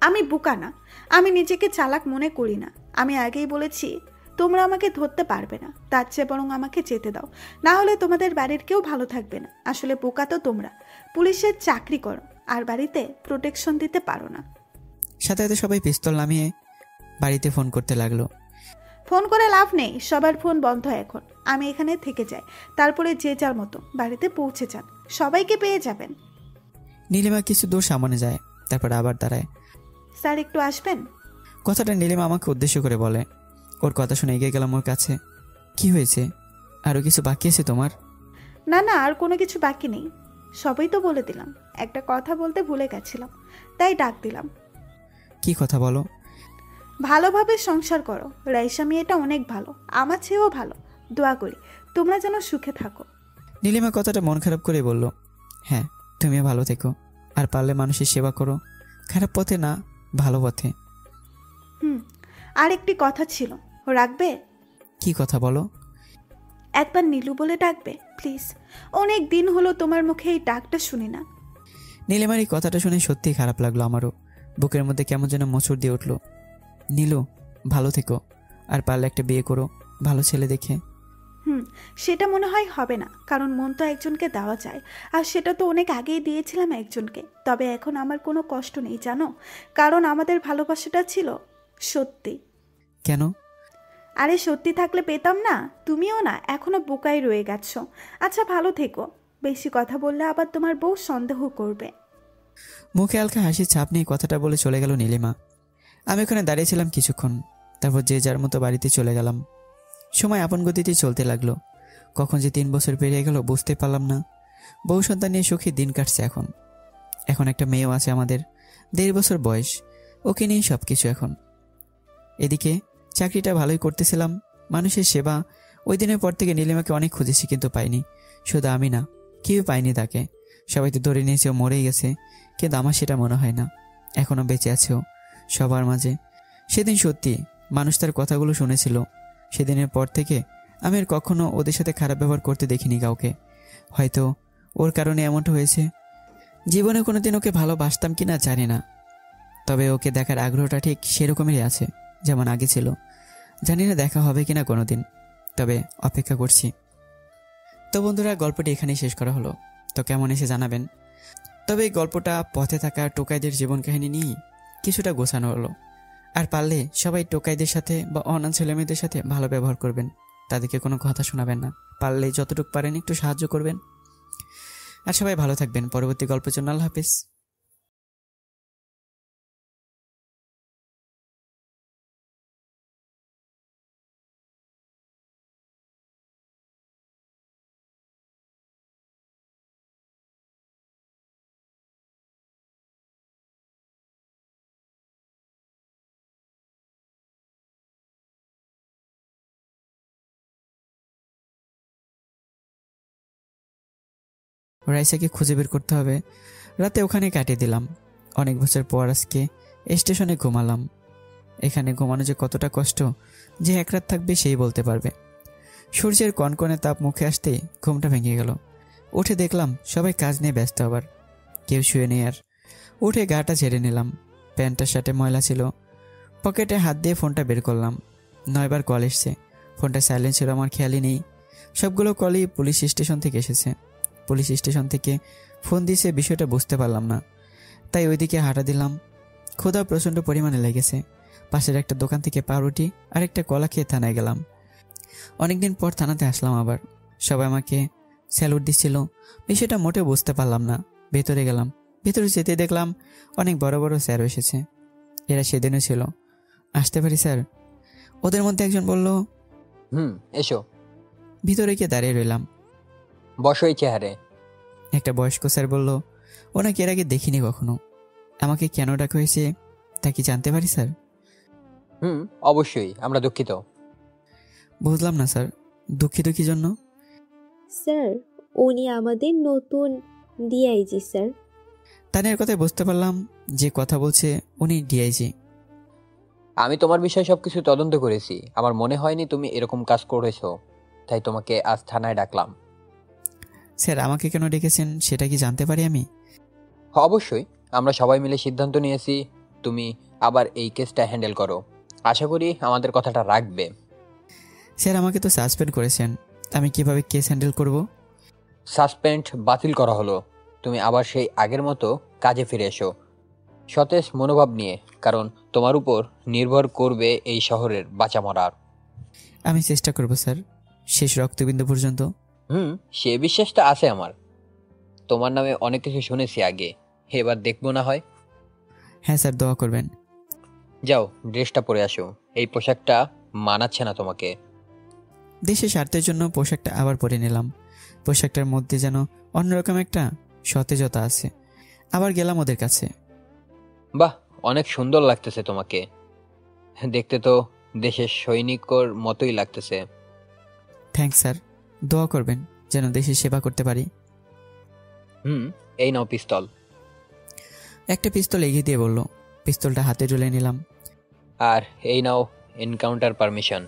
আমি বোকা না, আমি নিজেকে চালাক মনে করি না। আমি আগেই বলেছি তোমরা আমাকে ধরতে পারবে না, তার চেয়ে বরং আমাকে যেতে দাও, না হলে তোমাদের বাড়ির কেউ ভালো থাকবে না। আসলে বোকা তো তোমরা, পুলিশের চাকরি করো আর বাড়িতে প্রোটেকশন দিতে পারো না। সাথে সাথে সবাই পিস্তল নামিয়ে বাড়িতে ফোন করতে লাগলো। ফোন করে লাভ নেই, সবার ফোন বন্ধ এখন। আমি এখানে থেকে যাই, তারপরে যে যার মতো বাড়িতে পৌঁছে যান, সবাইকে পেয়ে যাবেন। নীলিমা কিছু দূর সামনে যায়, তারপর আবার দাঁড়ায়। স্যার একটু আসবেন? কথাটা নীলিমা আমাকে উদ্দেশ্য করে বলে। ওর কথা শুনে এগিয়ে গেলাম ওর কাছে। কি হয়েছে? আরো কিছু বাকি আছে তোমার? না না, আর কোনো কিছু বাকি নেই, সবই তো বলে দিলাম। একটা কথা বলতে ভুলে গেছিলাম, তাই ডাক দিলাম। কি কথা বলো? ভালোভাবে সংসার করো, রাইসা মেয়েটা অনেক ভালো, আমার চেয়েও ভালো। দোয়া করি তোমরা যেন সুখে থাকো। নীলিমা কথাটা মন খারাপ করে বলল, হ্যাঁ তুমিও ভালো থেকো, আর পারলে মানুষের সেবা করো, খারাপ পথে না, ভালো পথে। আর একটি কথা ছিল, রাখবে? কি কথা বলো? একবার নীলু বলে ডাকবে প্লিজ, অনেক দিন হলো তোমার মুখে এই ডাকটা শুনি না। নীলিমার এই কথাটা শুনে সত্যিই খারাপ লাগলো আমারও, বুকের মধ্যে কেমন যেন মোচড় দিয়ে উঠলো। নীলু, ভালো থেকো, আর পারলে একটা বিয়ে করো, ভালো ছেলে দেখে। সেটা মনে হয় হবে না, কারণ মন তো একজনকে দেওয়া যায়, আর সেটা তো অনেক আগেই দিয়েছিলাম একজনকে। তবে এখন আমার কোনো কষ্ট নেই জানো, কারণ আমাদের ভালোবাসাটা ছিল সত্যি। কেন? আরে সত্যি থাকলে পেতাম না? তুমিও না, এখনো বোকাই রয়ে গেছো। আচ্ছা ভালো থেকো, বেশি কথা বললে আবার তোমার বউ সন্দেহ করবে। মুখে হালকা হাসির ছাপ নিয়ে কথাটা বলে চলে গেল নীলিমা। আমি ওখানে দাঁড়িয়েছিলাম কিছুক্ষণ, তারপর যে যার মতো বাড়িতে চলে গেলাম। সময় আপন গতিতে চলতে লাগলো, কখন যে 3 বছর পেরিয়ে গেল বুঝতে পারলাম না। বউ সন্তান নিয়ে সুখী দিন কাটছে। এখন একটা মেয়েও আছে আমাদের, 1.5 বছর বয়স, ওকে নিয়ে সব কিছু এখন। এদিকে চাকরিটা ভালোই করতেছিলাম, মানুষের সেবা। ওই দিনের পর থেকে নীলিমাকে অনেক খুঁজেছি কিন্তু পাইনি। শুধু আমি না, কেউ পাইনি তাকে। সবাই তো ধরে নিয়েছে ও মরেই গেছে, কিন্তু আমার সেটা মনে হয় না, এখনও বেঁচে আছে ও সবার মাঝে। সেদিন সত্যি মানুষ তার কথাগুলো শুনেছিল। সেদিনের পর থেকে আমি আর কখনো ওদের সাথে খারাপ ব্যবহার করতে দেখিনি কাউকে। হয়তো ওর কারণে এমনটা হয়েছে। জীবনে কোনোদিন ওকে ভালোবাসতাম কিনা জানি না, তবে ওকে দেখার আগ্রহটা ঠিক সেরকমই আছে যেমন আগে ছিল। জানি না দেখা হবে কিনা কোনোদিন, তবে অপেক্ষা করছি। তো বন্ধুরা, গল্পটি এখানেই শেষ করা হলো। তো কেমন এসে জানাবেন। তবে এই গল্পটা পথে থাকা টোকাইদের জীবন কাহিনী নিয়েই কিছুটা গোছানো হলো। আর পারলে সবাই টোকাইদের সাথে বা অনাথ ছেলেমেয়েদের সাথে ভালো ব্যবহার করবেন, তাদেরকে কোনো কথা শোনাবেন না। পারলে যতটুকু পারেন একটু সাহায্য করবেন। আর সবাই ভালো থাকবেন। পরবর্তী গল্পের জন্য আল্লাহ হাফেজ। রাইসাকে খুঁজে বের করতে হবে। রাতে ওখানে কাটিয়ে দিলাম। অনেক বছর পর আজকে স্টেশনে ঘুমালাম। এখানে ঘুমানো যে কতটা কষ্ট, যে এক রাত থাকবে সেই বলতে পারবে। সূর্যের কনকনে তাপ মুখে আসতেই ঘুমটা ভেঙে গেল। উঠে দেখলাম সবাই কাজ নিয়ে ব্যস্ত, আবার কেউ শুয়ে নেই। আর উঠে গাটা ঝেড়ে নিলাম, প্যান্টটা শার্টে ময়লা ছিল। পকেটে হাত দিয়ে ফোনটা বের করলাম। 9 বার কল এসছে। ফোনটা সাইলেন্ট ছিল, আমার খেয়ালই নেই। সবগুলো কলই পুলিশ স্টেশন থেকে এসেছে। পুলিশ স্টেশন থেকে ফোন দিয়েছে, বিষয়টা বুঝতে পারলাম না, তাই ওইদিকে হাঁটা দিলাম। ক্ষুধা প্রচণ্ড পরিমাণে লেগেছে। পাশের একটা দোকান থেকে পাউরুটি আর একটা কলা খেয়ে থানায় গেলাম। অনেকদিন পর থানাতে আসলাম আবার। সবাই আমাকে স্যালুট দিচ্ছিল, বিষয়টা মোটেও বুঝতে পারলাম না। ভেতরে গেলাম। ভেতরে যেতে দেখলাম অনেক বড় বড় স্যার এসেছে। এরা সেদিনও ছিল। আসতে পারি স্যার? ওদের মধ্যে একজন বলল, এসো। ভিতরে গিয়ে দাঁড়িয়ে রইলাম। বসো এই চেহারে। একটা বয়স্ক স্যার বলল, ওনাকে এর আগে দেখিনি কখনো। আমাকে কেন ডাকা হয়েছে তা কি জানতে পারি স্যার? অবশ্যই, আমরা দুঃখিত। বুঝলাম না স্যার, দুঃখিত কি জন্য? স্যার, উনি আমাদের নতুন ডিআইজি স্যার। তানের কথায় বুঝতে পারলাম যে কথা বলছে উনি ডিআইজি। আমি তোমার বিষয়ে সবকিছু তদন্ত করেছি। আমার মনে হয়নি তুমি এরকম কাজ করেছো, তাই তোমাকে আজ থানায় ডাকলাম। স্যার, আমাকে কেন ডেকেছেন সেটা কি জানতে পারি আমি? অবশ্যই, আমরা সবাই মিলে সিদ্ধান্ত নিয়েছি তুমি আবার এই কেসটা হ্যান্ডেল করো। আশা করি আমাদের কথাটা রাখবে। স্যার, আমাকে তো সাসপেন্ড করেছেন, আমি কিভাবে কেস হ্যান্ডেল করব? সাসপেন্ড বাতিল করা হলো। তুমি আবার সেই আগের মতো কাজে ফিরে এসো, সতেজ মনোভাব নিয়ে, কারণ তোমার উপর নির্ভর করবে এই শহরের বাঁচা মরার। আমি চেষ্টা করব স্যার, শেষ রক্তবিন্দু পর্যন্ত। সে বিশ্বাসটা আছে আমার। তোমার নামে অনেক কিছু শুনেছি আগে, এবার দেখবো না হয়। হ্যাঁ স্যার, দোয়া করবেন। যাও, ড্রেসটা পরে আসো। এই পোশাকটা মানাচ্ছে না তোমাকে। দেশের স্বার্থের জন্য পোশাকটা আবার পরে নিলাম। পোশাকটার মধ্যে যেন অন্যরকম একটা সতেজতা আছে। আবার গেলাম ওদের কাছে। বাহ, অনেক সুন্দর লাগতেছে তোমাকে। দেখতে তো দেশের সৈনিকর মতোই লাগতেছে। থ্যাঙ্কস স্যার, দোয়া করবেন যেন দেশের সেবা করতে পারি। এই নাও পিস্তল। একটা পিস্তল এগিয়ে দিয়ে বলল। পিস্তলটা হাতে তুলে নিলাম। আর এই নাও এনকাউন্টার পারমিশন।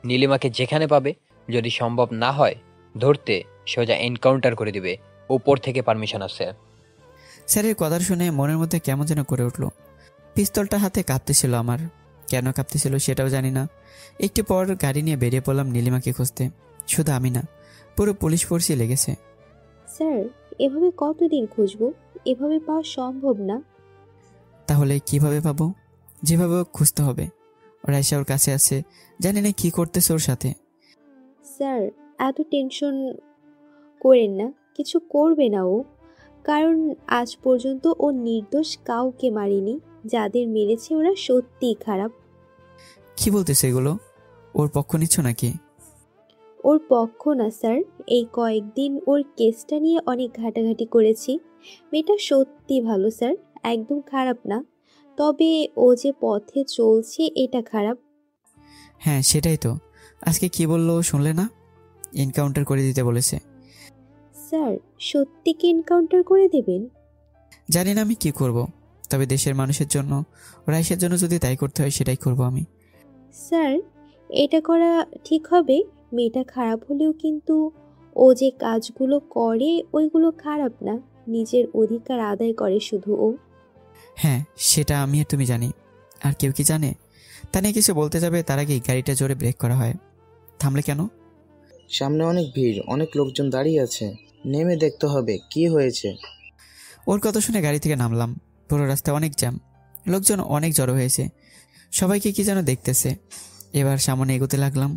নীলিমাকে যেখানে পাবে, যদি সম্ভব না হয় ধরতে, সোজা এনকাউন্টার করে দিবে। উপর থেকে পারমিশন আছে। স্যারের কথা শুনে মনের মধ্যে কেমন যেন করে উঠল। পিস্তলটা হাতে কাঁপতেছিল আমার। কেন কাঁপতেছিল সেটাও জানি না। একটু পর গাড়ি নিয়ে বেরিয়ে পড়লাম নীলিমাকে খুঁজতে। শুধু আমি না, পুরো পুলিশ ফোর্সই লেগেছে। স্যার, এভাবে কতদিন খুঁজবো? এভাবে পাওয়া সম্ভব না। তাহলে কিভাবে পাবো? যেভাবে হোক খুঁজতে হবে। রাইসা ওর কাছে আছে, জানি না কি করতেছে ওর সাথে। স্যার, এত টেনশন করেন না, কিছু করবে না ও। কারণ আজ পর্যন্ত ও নির্দোষ কাউকে মারেনি। যাদের মেরেছে ওরা সত্যিই খারাপ। কি বলতেছে এগুলো? ওর পক্ষ নিচ্ছ নাকি? ওর পক্ষ না স্যার, এই কয়েকদিন ওর কেসটা নিয়ে অনেক ঘাটাঘাটি করেছি। মেয়েটা সত্যি ভালো স্যার, একদম খারাপ না। তবে ও যে পথে চলছে এটা খারাপ। হ্যাঁ সেটাই তো। আজকে কি বললো শুনলে না? এনকাউন্টার করে দিতে বলেছে। স্যার, সত্যি কি এনকাউন্টার করে দেবেন? জানি না আমি কি করব, তবে দেশের মানুষের জন্য, রাইসের জন্য যদি তাই করতে হয় সেটাই করব আমি। স্যার, এটা করা ঠিক হবে? মেয়েটা খারাপ হলেও কিন্তু ও যে কাজগুলো করে ওইগুলো খারাপ না। নিজের অধিকার আদায় করে শুধু ও। হ্যাঁ সেটা আমি আর তুমি জানি। আর কেউ কি জানে? তা নিয়ে কিছু বলতে যাবে তার আগেই গাড়িটা জোরে ব্রেক করা হয়। থামলে কেন? সামনে অনেক ভিড়, অনেক লোকজন দাঁড়িয়ে আছে, নেমে দেখতে হবে কি হয়েছে। ওর কথা শুনে গাড়ি থেকে নামলাম। পুরো রাস্তায় অনেক জ্যাম, লোকজন অনেক জড়ো হয়েছে, সবাইকে কি যেন দেখতেছে। এবার সামনে এগোতে লাগলাম।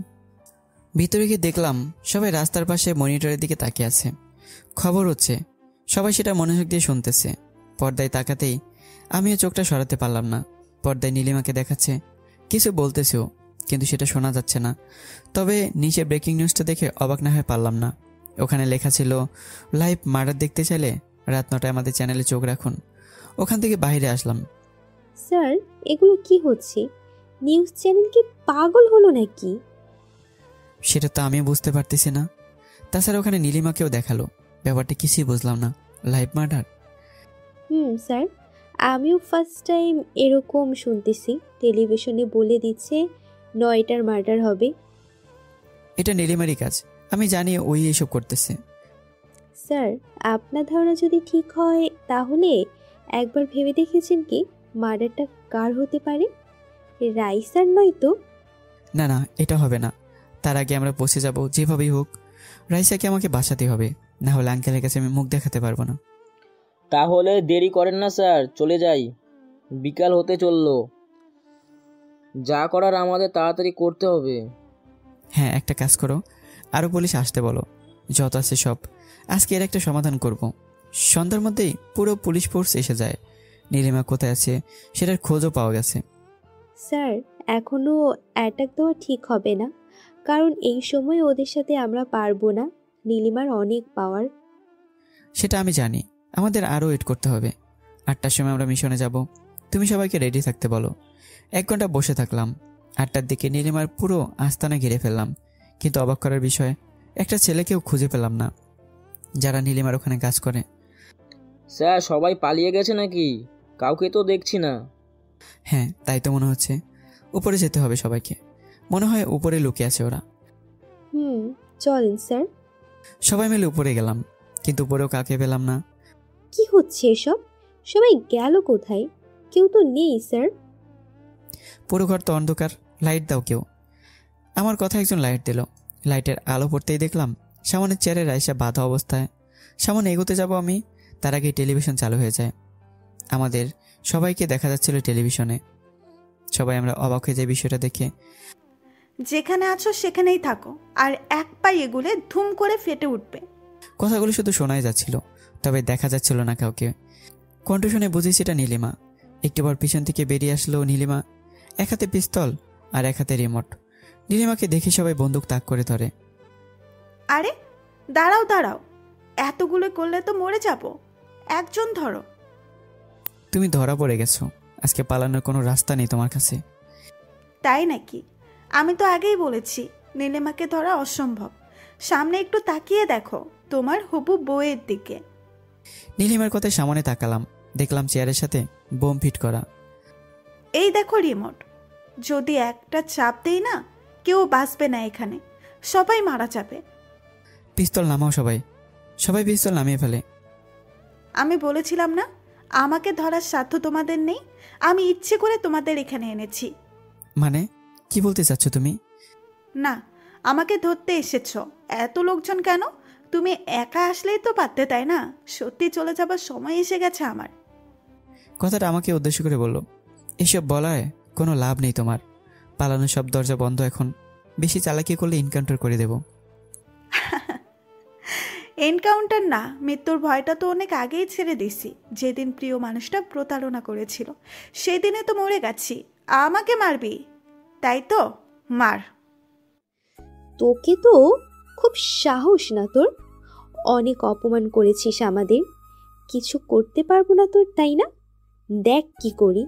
ভিতরে গিয়ে দেখলাম সবাই রাস্তার পাশে মনিটরের দিকে তাকিয়ে আছে। খবর হচ্ছে, সবাই সেটা মনোযোগ দিয়ে শুনতেছে। পর্দায় তাকাতেই আমিও চোখটা সরাতে পারলাম না। পর্দায় নীলিমাকে দেখাচ্ছে, কিছু বলতেছেও, কিন্তু সেটা শোনা যাচ্ছে না। তবে নিচে ব্রেকিং নিউজটা দেখে অবাক না হয়ে পারলাম না। ওখানে লেখা ছিল, লাইভ মার্ডার দেখতে চাইলে রাত 9টায় আমাদের চ্যানেলে চোখ রাখুন। ওখান থেকে বাইরে আসলাম। স্যার, এগুলো কি হচ্ছে? নিউজ চ্যানেল কি পাগল হলো নাকি? সেটা তো আমিও বুঝতে পারতেছি না। তাছাড়া ওখানে নীলিমাকেও দেখালো। ব্যাপারটা কিছুই বুঝলাম না। Live murder? স্যার, আমিও ফার্স্ট টাইম এরকম শুনতেছি। টেলিভিশনে বলে দিচ্ছে 9টার মার্ডার হবে। এটা নীলিমারই কাজ, আমি জানি ওই এসব করতেছে। স্যার, আপনার ধারণা যদি ঠিক হয় তাহলে একবার ভেবে দেখেছেন কি মার্ডারটা কার হতে পারে? রাইসার নয় তো? না না, এটা হবে না। তার আগে আমরা পৌঁছে যাব যেভাবেই হোক। রাইসাকে আমাকে বাঁচাতে হবে, না হলে আঙ্কেলের কাছে আমি মুখ দেখাতে পারবো না। তাহলে দেরি করেন না স্যার, চলে যাই। বিকাল হতে চললো। যা করার আমাদের তাড়াতাড়ি করতে হবে। হ্যাঁ, একটা কাজ করো, আরও পুলিশ আসতে বলো। যত আছে সব, আজকে এর একটা সমাধান করব। সন্ধ্যার মধ্যেই পুরো পুলিশ ফোর্স এসে যায়। নীলিমা কোথায় আছে সেটার খোঁজও পাওয়া গেছে। স্যার, এখনও অ্যাটাক দেওয়া ঠিক হবে না, কারণ এই সময় ওদের সাথে আমরা পারবো না। নীলিমার অনেক পাওয়ার। সেটা আমি জানি, আমাদের আরও ওয়েট করতে হবে। 8টার সময় আমরা মিশনে যাব। তুমি সবাইকে রেডি থাকতে বলো। 1 ঘন্টা বসে থাকলাম। 8টার দিকে নীলিমার পুরো আস্তানা ঘিরে ফেললাম, কিন্তু অবাক করার বিষয়, একটা ছেলেকেও খুঁজে পেলাম না যারা নীলিমার ওখানে কাজ করে। স্যার, সবাই পালিয়ে গেছে নাকি? কাউকে তো দেখছি না। হ্যাঁ তাই তো মনে হচ্ছে। উপরে যেতে হবে সবাইকে, মনে হয় উপরে লুকিয়ে আছে ওরা। চলেন স্যার। সবাই মিলে উপরে গেলাম, কিন্তু উপরেও কাকে পেলাম না। কি হচ্ছে এসব? সবাই গেল কোথায়? কেউ তো নেই স্যার। পুরো ঘর তো অন্ধকার, লাইট দাও কেউ। আমার কথা একজন লাইট দিল। লাইটের আলো পড়তেই দেখলাম সামনের চেয়ারে রাইসা বাঁধা অবস্থায়। সামনে এগোতে যাব আমি, তার আগে টেলিভিশন চালু হয়ে যায়। আমাদের সবাইকে দেখা যাচ্ছিল টেলিভিশনে। সবাই আমরা অবাক হয়ে যাই বিষয়টা দেখে। যেখানে আছো সেখানেই থাকো, আর এক পাই এগুলে ধুম করে ফেটে উঠবে। কথাগুলো শুধু শোনাই যাচ্ছিল, তবে দেখা যাচ্ছিল না কাউকে। কণ্ঠ শুনে বুঝেছি এটা নীলিমা। একটিবার পিছন থেকে বেরিয়ে আসলো নীলিমা, এক হাতে পিস্তল আর এক হাতে রিমোট। নীলিমাকে দেখে সবাই বন্দুক তাক করে ধরে। আরে দাঁড়াও দাঁড়াও, এতগুলো করলে তো মরে যাব। একজন ধরো। তুমি ধরা পড়ে গেছো। আজকে পালানোর কোনো রাস্তা নেই তোমার কাছে। তাই নাকি? আমি তো আগেই বলেছি নীলিমাকে ধরা অসম্ভব। সামনে একটু তাকিয়ে দেখো তোমার হবু বউয়ের দিকে। নীলিমার কথায় সামনে তাকালাম, দেখলাম চেয়ারের সাথে বোম ফিট করা। এই দেখো রিমোট, যদি একটা চাপ দেই না, কেউ বাঁচবে না এখানে, সবাই মারা যাবে। পিস্তল নামাও সবাই। সবাই পিস্তল নামিয়ে ফেলে। আমি বলেছিলাম না আমাকে ধরার সাধ্য তোমাদের নেই? আমি ইচ্ছে করে তোমাদের এখানে এনেছি। মানে কি বলতে চাচ্ছ তুমি? না, আমাকে ধরতে এসেছ। এত লোকজন কেন? তুমি একা আসলেই তো পারতে, তাই না? সত্যি চলে যাবার সময় এসে গেছে আমার। কথাটা আমাকে উদ্দেশ্য করে বলল। এসব বলায় কোনো লাভ নেই তোমার। পালানোর সব দরজা বন্ধ এখন। বেশি চালাকি করলে এনকাউন্টার করে দেব। এনকাউন্টার না, মৃত্যুর ভয়টা তো অনেক আগেই ছেড়ে দিছি। যেদিন প্রিয় মানুষটা প্রতারণা করেছিল সেদিনে তো মরে গেছি। আমাকে মারবি তাই তো? মার। তোকে তো খুব সাহস না তোর? অনেক অপমান করেছিস আমাদের, কিছু করতে পারবো না তোর, তাই না? দেখ কি করি।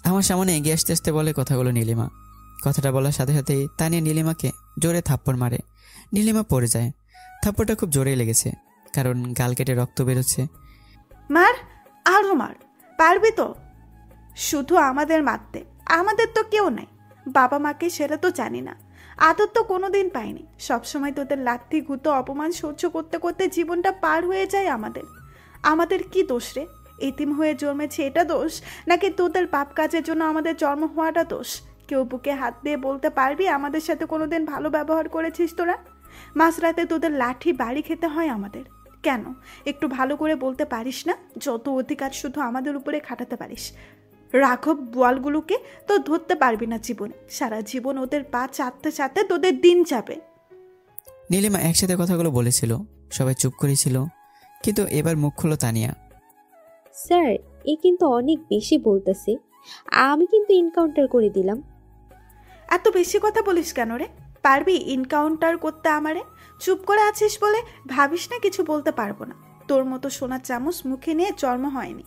আমার সামনে এগিয়ে আসতে আসতে বলে কথাগুলো নীলিমা। কথাটা বলার সাথে সাথেই তানিয়া নীলিমাকে জোরে থাপ্পড় মারে। নীলিমা পড়ে যায়। থাপ্পড়টা খুব জোরে লেগেছে, কারণ গাল কেটে রক্ত বেরোচ্ছে। মার, আরো মার, পারবি তো? শুধু আমাদের মারতে, আমাদের তো কেউ নাই। বাবা মাকে সেটা তো জানি না, আদর তো কোনোদিন পাইনি। সবসময় তোদের লাথি গুঁতো অপমান সহ্য করতে করতে জীবনটা পার হয়ে যায় আমাদের। আমাদের কি দোষ রে? এতিম হয়ে জন্মেছে এটা দোষ, নাকি তোদের পাপ কাজের জন্য আমাদের জন্ম হওয়াটা দোষ? কেউ বুকে হাত দিয়ে বলতে পারবি আমাদের সাথে কোনোদিন ভালো ব্যবহার করেছিস তোরা? মাঝরাতে তোদের লাঠি বাড়ি খেতে হয় আমাদের কেন? একটু ভালো করে বলতে পারিস না? যত অধিকার শুধু আমাদের উপরে খাটাতে পারিস। রাঘব বোয়ালগুলোকে তো ধরতে পারবি না জীবনে। সারা জীবন ওদের পা চাটতে চাটতে তোদের দিন যাবে। নীলিমা একসাথে কথাগুলো বলেছিল, সবাই চুপ করেছিল, কিন্তু এবার মুখ খুলল তানিয়া। স্যার, এ কিন্তু অনেক বেশি বলতেছে। আমি কিন্তু এনকাউন্টার করে দিলাম। এত বেশি কথা বলিস কেন রে? পারবি এনকাউন্টার করতে আমারে? চুপ করে আছিস বলে ভাবিস না কিছু বলতে পারবো না। তোর মতো সোনার চামচ মুখে নিয়ে জন্ম হয়নি,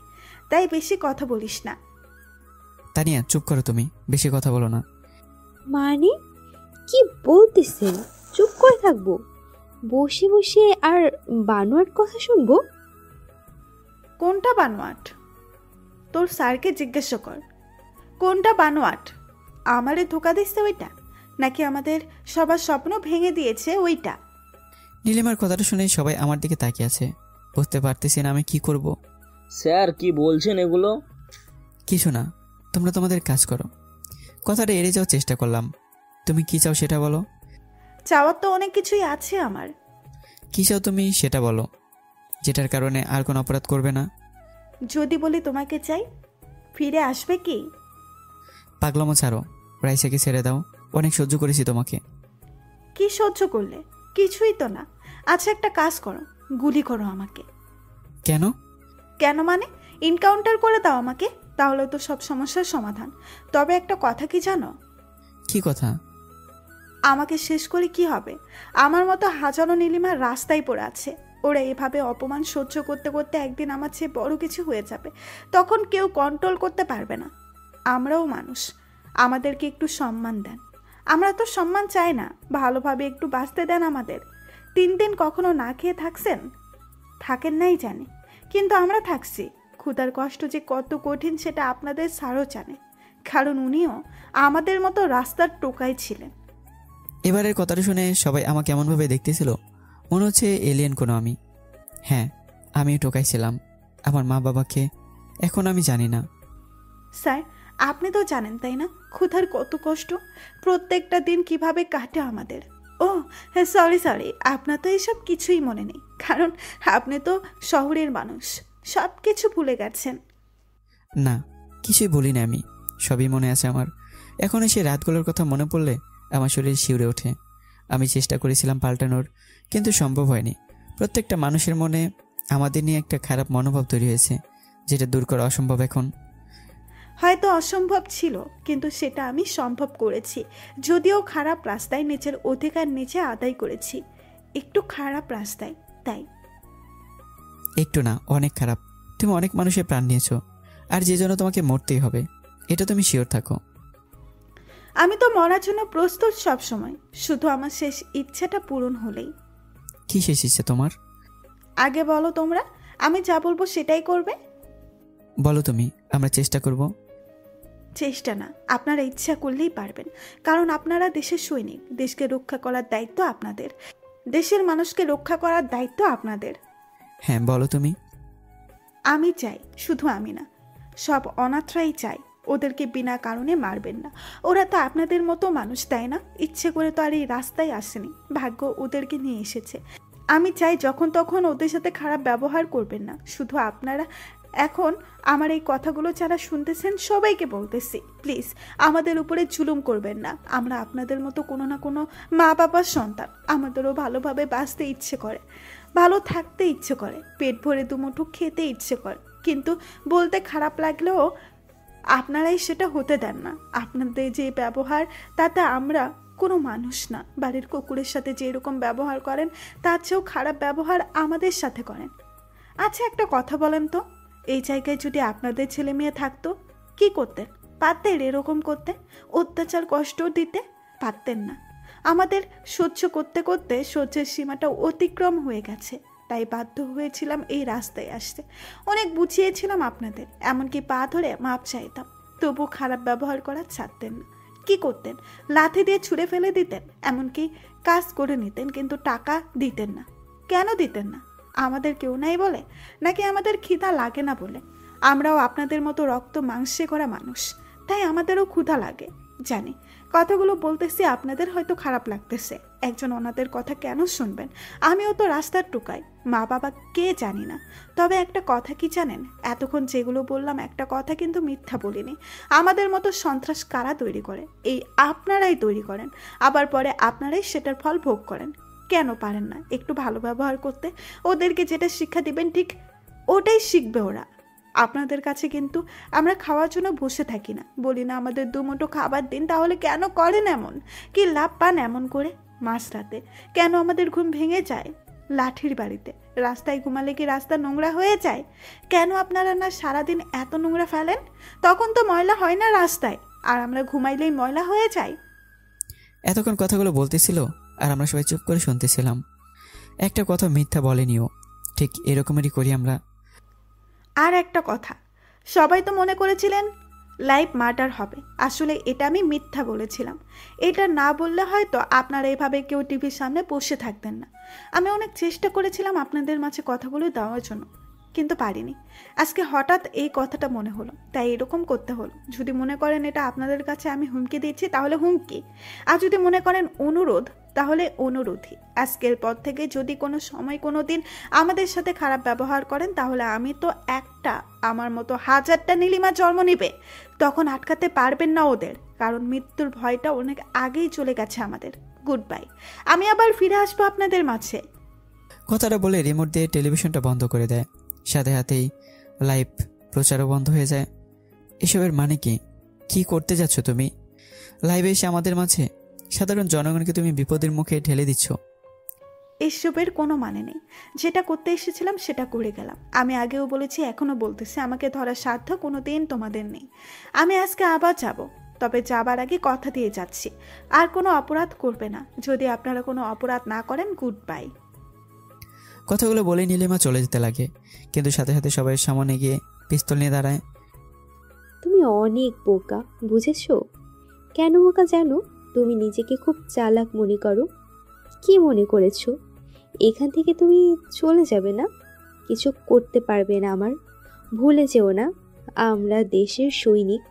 তাই বেশি কথা বলিস না। তানিয়া চুপ করো, তুমি বেশি কথা বলো না। মানে কি বলতেছেন? চুপ করে থাকবো? বসে বসে আর বানোয়াট কথা শুনবো? কোনটা বানোয়াট? তোর স্যারকে জিজ্ঞেস কর কোনটা বানোয়াট। আমারে ধোকা দিচ্ছে ওইটা, নাকি আমাদের সবার স্বপ্ন ভেঙে দিয়েছে ওইটা? নীলিমার কথাটা শুনে সবাই আমার দিকে তাকিয়ে আছে। বুঝতে পারতেছি না আমি কি করব। স্যার কি বলছেন এগুলো? কিছু না, তোমরা তোমাদের কাজ করো। কথাটা এড়িয়ে যাওয়ার চেষ্টা করলাম। তুমি কি চাও সেটা বলো। চাওয়ার তো অনেক কিছুই আছে আমার। কি চাও তুমি সেটা বলো, যেটার কারণে আর কোনো অপরাধ করবে না। যদি বলি তোমাকে চাই, ফিরে আসবে কি? পাগলামো ছাড়ো, রাইসাকে ছেড়ে দাও। অনেক সহ্য করেছি তোমাকে। কি সহ্য করলে? কিছুই তো না। আচ্ছা একটা কাজ করো, গুলি করো আমাকে। কেন? কেন মানে এনকাউন্টার করে দাও আমাকে, তাহলে তো সব সমস্যার সমাধান। তবে একটা কথা কি জানো? কি কথা? আমাকে শেষ করে কি হবে? আমার মতো হাজারো নীলিমা রাস্তায় পড়ে আছে। ওরা এভাবে অপমান সহ্য করতে করতে একদিন আমার চেয়ে বড় কিছু হয়ে যাবে। তখন কেউ কন্ট্রোল করতে পারবে না। আমরাও মানুষ, আমাদেরকে একটু সম্মান দেন। আমরা তো সম্মান চাই না, ভালোভাবে একটু বাঁচতে দেন আমাদের। 3 দিন কখনো না খেয়ে থাকছেন? থাকেন নাই জানি, কিন্তু আমরা থাকছি। ক্ষুধার কষ্ট যে কত কঠিন সেটা আপনাদের স্যারও জানে, কারণ উনিও আমাদের মতো রাস্তার টোকাই ছিলেন। এবারের কথাটা শুনে সবাই আমাকে এমনভাবে দেখতেছিল, মনে হচ্ছে এলিয়েন কোনো আমি। হ্যাঁ, আমিও টোকাইছিলাম আমার মা বাবাকে। এখন আমি জানি না। স্যার আপনি তো জানেন তাই না ক্ষুধার কত কষ্ট, প্রত্যেকটা দিন কিভাবে কাটে আমাদের। ও হ্যাঁ, সরি, আপনার তো এসব কিছুই মনে নেই, কারণ আপনি তো শহরের মানুষ, সব কিছু ভুলে গেছেন। না, কিছুই বলি না আমি, সবই মনে আছে আমার। এখন সেই রাতগুলোর কথা মনে পড়লে আমার শরীর শিউরে ওঠে। আমি চেষ্টা করেছিলাম পাল্টানোর, কিন্তু সম্ভব হয়নি। প্রত্যেকটা মানুষের মনে আমাদের নিয়ে একটা খারাপ মনোভাব তৈরি হয়েছে, যেটা দূর করা অসম্ভব এখন। হয়তো অসম্ভব ছিল, কিন্তু সেটা আমি সম্ভব করেছি। যদিও খারাপ রাস্তায় নিজের অধিকার নিজে আদায় করেছি। একটু খারাপ রাস্তায়, তাই। একটু না, অনেক খারাপ। তুমি অনেক মানুষের প্রাণ নিয়েছো, আর যে জন্য তোমাকে মরতেই হবে, এটা তুমি শিওর থাকো। আমি তো মরার জন্য প্রস্তুত সব সময়, শুধু আমার শেষ ইচ্ছাটা পূরণ হলেই। কি শেষ ইচ্ছে তোমার? আগে বলো তোমরা, আমি যা বলবো সেটাই করবে। বলো তুমি, আমরা চেষ্টা করব। চেষ্টা না, আপনারা ইচ্ছা করলেই পারবেন, কারণ আপনারা দেশের সৈনিক। দেশকে রক্ষা করার দায়িত্ব আপনাদের, দেশের মানুষকে রক্ষা করার দায়িত্ব আপনাদের। হ্যাঁ বলো তুমি। আমি চাই, শুধু আমি না, সব অনাথরাই চাই, ওদেরকে বিনা কারণে মারবেন না। ওরা তো আপনাদের মতো মানুষ, তাই না? ইচ্ছে করে তো আর এই রাস্তায় আসেনি, ভাগ্য ওদেরকে নিয়ে এসেছে। আমি চাই যখন তখন ওদের সাথে খারাপ ব্যবহার করবেন না। শুধু আপনারা এখন আমার এই কথাগুলো যারা শুনতেছেন সবাইকে বলতেছি, প্লিজ আমাদের উপরে জুলুম করবেন না। আমরা আপনাদের মতো কোনো না কোনো মা বাবার সন্তান। আমাদেরও ভালোভাবে বাঁচতে ইচ্ছে করে, ভালো থাকতে ইচ্ছে করে, পেট ভরে দুমুঠো খেতে ইচ্ছে করে, কিন্তু বলতে খারাপ লাগলেও আপনারাই সেটা হতে দেন না। আপনাদের যে ব্যবহার, তাতে আমরা কোনো মানুষ না। বাড়ির কুকুরের সাথে যেরকম ব্যবহার করেন, তার চেয়েও খারাপ ব্যবহার আমাদের সাথে করেন। আচ্ছা একটা কথা বলেন তো, এই জায়গায় যদি আপনাদের ছেলে মেয়ে থাকতো, কি করতেন? পারতেন এরকম করতে? অত্যাচার কষ্ট দিতে পারতেন না। আমাদের সহ্য করতে করতে সহ্যের সীমাটা অতিক্রম হয়ে গেছে, তাই বাধ্য হয়েছিলাম এই রাস্তায় আসতে। অনেক বুঝিয়েছিলাম আপনাদের, এমনকি পা ধরে মাপ চাইতাম, তবু খারাপ ব্যবহার করা ছাড়তেন না। কি করতেন? লাথি দিয়ে ছুঁড়ে ফেলে দিতেন, এমনকি কাজ করে নিতেন, কিন্তু টাকা দিতেন না। কেন দিতেন না? আমাদের কেউ নাই বলে, নাকি আমাদের খিদা লাগে না বলে? আমরাও আপনাদের মতো রক্ত মাংসে করা মানুষ, তাই আমাদেরও ক্ষুধা লাগে। জানি কথাগুলো বলতেছি আপনাদের হয়তো খারাপ লাগতেছে, একজন অনাথের কথা কেন শুনবেন? আমিও তো রাস্তার টুকাই, মা বাবা কে জানি না। তবে একটা কথা কি জানেন, এতক্ষণ যেগুলো বললাম একটা কথা কিন্তু মিথ্যা বলিনি। আমাদের মতো সন্ত্রাস কারা তৈরি করে? এই আপনারাই তৈরি করেন, আবার পরে আপনারাই সেটার ফল ভোগ করেন। কেন পারেন না একটু ভালো ব্যবহার করতে? ওদেরকে যেটা শিক্ষা দিবেন ঠিক ওটাই শিখবে ওরা। আপনাদের কাছে কিন্তু আমরা খাওয়ার জন্য বসে থাকি না, বলি না আমাদের দুমুঠো খাবার দিন। তাহলে কেন করেন এমন? কি লাভ পান এমন করে? মাঝরাতে কেন আমাদের ঘুম ভেঙে যায়? লাঠির বাড়িতে রাস্তায় ঘুমালে কি রাস্তা নোংরা হয়ে যায়? কেন আপনারা না সারাদিন এত নোংরা ফেলেন? তখন তো ময়লা হয় না রাস্তায়, আর আমরা ঘুমাইলেই ময়লা হয়ে যায়। এতক্ষণ কথাগুলো বলতেছিল আর আমরা সবাই চুপ করে শুনতেছিলাম। একটা কথা মিথ্যা বলেনিও, ঠিক এরকমেরই করি আমরা। আর একটা কথা, সবাই তো মনে করেছিলেন লাইভ মার্ডার হবে, আসলে এটা আমি মিথ্যা বলেছিলাম। এটা না বললে হয়তো আপনারা এভাবে কেউ টিভির সামনে বসে থাকতেন না। আমি অনেক চেষ্টা করেছিলাম আপনাদের মাঝে কথাগুলো দেওয়ার জন্য, কিন্তু পারিনি। আজকে হঠাৎ এই কথাটা মনে হলো, তাই এরকম করতে হলো। যদি মনে করেন এটা আপনাদের কাছে আমি হুমকি দিচ্ছি, তাহলে হুমকি। আর যদি মনে করেন অনুরোধ, তাহলে অনুরোধই। আজকের পর থেকে যদি কোনো সময় কোনো দিন আমাদের সাথে খারাপ ব্যবহার করেন, তাহলে আমি তো একটা, আমার মতো হাজারটা নীলিমা জন্ম নেবে, তখন আটকাতে পারবেন না ওদের, কারণ মৃত্যুর ভয়টা অনেক আগেই চলে গেছে আমাদের। গুড বাই, আমি আবার ফিরে আসবো আপনাদের মাঝে। কথাটা বলে রিমোট দিয়ে টেলিভিশনটা বন্ধ করে দেয়, সাথে সাথেই লাইভ প্রচারও বন্ধ হয়ে যায়। এসবের মানে কি? কি করতে যাচ্ছ তুমি? লাইভে এসে আমাদের মাঝে সাধারণ জনগণকে তুমি বিপদের মুখে ঠেলে দিচ্ছ। এসবের কোনো মানে নেই, যেটা করতে এসেছিলাম সেটা করে গেলাম। আমি আগেও বলেছি, এখনো বলতেছি, আমাকে ধরার সাধ্য কোনো দিন তোমাদের নেই। আমি আজকে আবার যাব, তবে যাবার আগে কথা দিয়ে যাচ্ছি, আর কোনো অপরাধ করবে না। যদি আপনারা কোনো অপরাধ না করেন, গুড বাই। কথাগুলো বলে নীলিমা চলে যেতে লাগে, কিন্তু সাথে সাথে সবাই সামনে গিয়ে পিস্তল নিয়ে দাঁড়ায়। তুমি অনেক বোকা, বুঝেছো? কেন বোকা জানো? তুমি নিজেকে খুব চালাক মনে করো। কি মনে করেছো এখান থেকে তুমি চলে যাবে না, কিছু করতে পারবে না আমার? ভুলে যেও না, আমরা দেশের সৈনিক,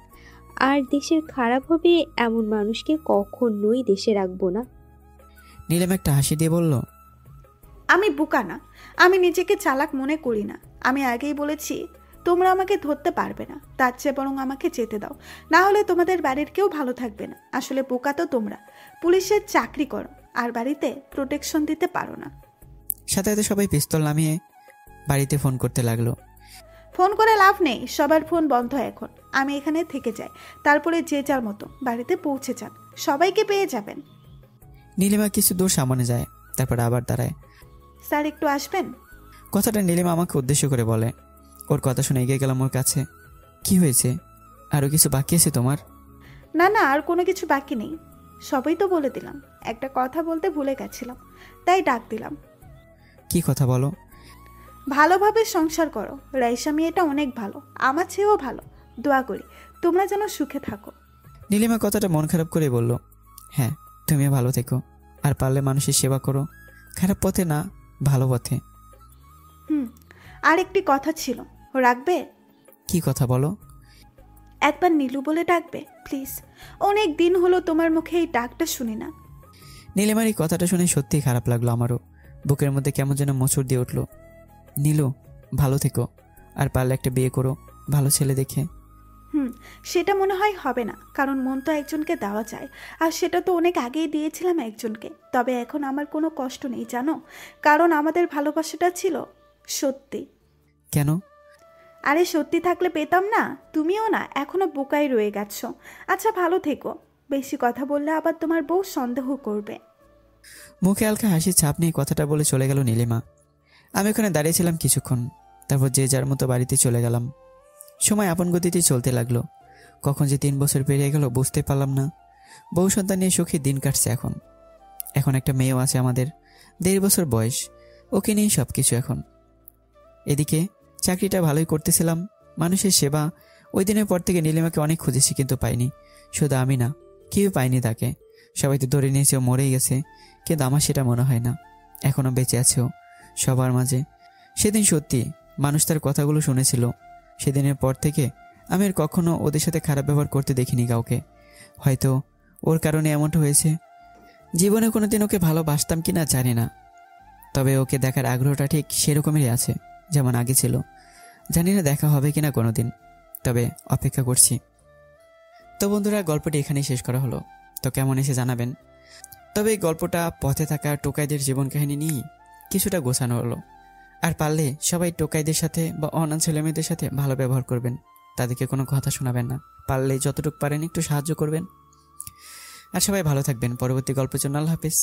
আর দেশের খারাপ হবে এমন মানুষকে কখনোই দেশে রাখবো না। নীলিমা একটা হাসি দিয়ে বলল, আমি বোকা না, আমি নিজেকে চালাক মনে করি না। আমি আগেই বলেছি তোমরা আমাকে ধরতে পারবে না, তার চেয়ে বরং আমাকে যেতে দাও, না হলে তোমাদের বাড়ির কেউ ভালো থাকবে না। আসলে বোকা তো তোমরা, পুলিশের চাকরি করো আর বাড়িতে প্রোটেকশন দিতে পারো না। সাথে সাথে সবাই পিস্তল নামিয়ে বাড়িতে ফোন করতে লাগলো। ফোন করে লাভ নেই, সবার ফোন বন্ধ এখন। আমি এখানে থেকে যাই, তারপরে যে যার মতো বাড়িতে পৌঁছে যান, সবাইকে পেয়ে যাবেন। নীলিমা কিছু দূর সামনে যায়, তারপর আবার দাঁড়ায়। স্যার একটু আসবেন? কথাটা নীলিমা আমাকে উদ্দেশ্য করে বলে। ওর কথা শুনে এগিয়ে গেলাম ওর কাছে। কি হয়েছে? আরও কিছু বাকি আছে তোমার? না না, আর কোনো কিছু বাকি নেই, সবই তো বলে দিলাম। একটা কথা বলতে ভুলে গেছিলাম, তাই ডাক দিলাম। কি কথা বলো? ভালোভাবে সংসার করো, রাইসা মেয়েটা অনেক ভালো, আমার চেয়েও ভালো। দোয়া করি তোমরা যেন সুখে থাকো। নীলিমা কথাটা মন খারাপ করে বলল, হ্যাঁ তুমিও ভালো থেকো, আর পারলে মানুষের সেবা করো, খারাপ পথে না, ভালো পথে। আর একটি কথা ছিল, রাখবে? কি কথা বলো? একবার নীলু বলে ডাকবে প্লিজ, অনেক দিন হলো তোমার মুখে এই ডাকটা শুনি না। নীলিমার এই কথাটা শুনে সত্যিই খারাপ লাগলো আমারও। বুকের মধ্যে কেমন যেন মোচড় দিয়ে উঠলো। নীলু, ভালো থেকো, আর পারলে একটা বিয়ে করো, ভালো ছেলে দেখে। সেটা মনে হয় হবে না, কারণ মন তো একজনকে দেওয়া যায়, আর সেটা তো অনেক আগেই দিয়েছিলাম একজনকে। তবে এখন আমার কোনো কষ্ট নেই জানো, কারণ আমাদের ভালোবাসাটা ছিল সত্যি। কেন? আরে সত্যি থাকলে পেতাম না? তুমিও না, এখনো বোকাই রয়ে গেছো। আচ্ছা ভালো থেকো, বেশি কথা বললে আবার তোমার বউ সন্দেহ করবে। মুখে হালকা হাসির ছাপ নিয়ে কথাটা বলে চলে গেল নীলিমা। আমি ওখানে দাঁড়িয়েছিলাম কিছুক্ষণ, তারপর যে যার মতো বাড়িতে চলে গেলাম। সময় আপন গতিতে চলতে লাগলো। কখন যে 3 বছর পেরিয়ে গেল বুঝতে পারলাম না। বউ সন্তান নিয়ে সুখী দিন কাটছে। এখন একটা মেয়েও আছে আমাদের, 1.5 বছর বয়স। ওকে নিয়ে সব কিছু এখন। এদিকে চাকরিটা ভালোই করতেছিলাম, মানুষের সেবা। ওই দিনের পর থেকে নীলিমাকে অনেক খুঁজেছি, কিন্তু পাইনি। শুধু আমি না, কেউ পাইনি তাকে। সবাই তো ধরে নিয়েছে ও মরেই গেছে, কিন্তু আমার সেটা মনে হয় না, এখনো বেঁচে আছে ও সবার মাঝে। সেদিন সত্যি মানুষ তার কথাগুলো শুনেছিল। সেদিনের পর থেকে আমি আর কখনো ওদের সাথে খারাপ ব্যবহার করতে দেখিনি কাউকে। হয়তো ওর কারণে এমনটা হয়েছে। জীবনে কোনোদিন ওকে ভালোবাসতাম কিনা জানি না, তবে ওকে দেখার আগ্রহটা ঠিক সেরকমই আছে যেমন আগে ছিল। জানি না দেখা হবে কিনা কোনোদিন, তবে অপেক্ষা করছি। তো বন্ধুরা, গল্পটি এখানেই শেষ করা হলো। তো কেমন এসে জানাবেন। তবে এই গল্পটা পথে থাকা টোকাইদের জীবন কাহিনী নিয়েই কিছুটা গোছানো হলো। আর পারলে সবাই টোকাইদের সাথে বা অনাথ ছেলেমেয়েদের সাথে ভালো ব্যবহার করবেন, তাদেরকে কোনো কথা শোনাবেন না। পারলে যতটুকু পারেন একটু সাহায্য করবেন। আর সবাই ভালো থাকবেন। পরবর্তী গল্পের জন্য আল্লাহ হাফেজ।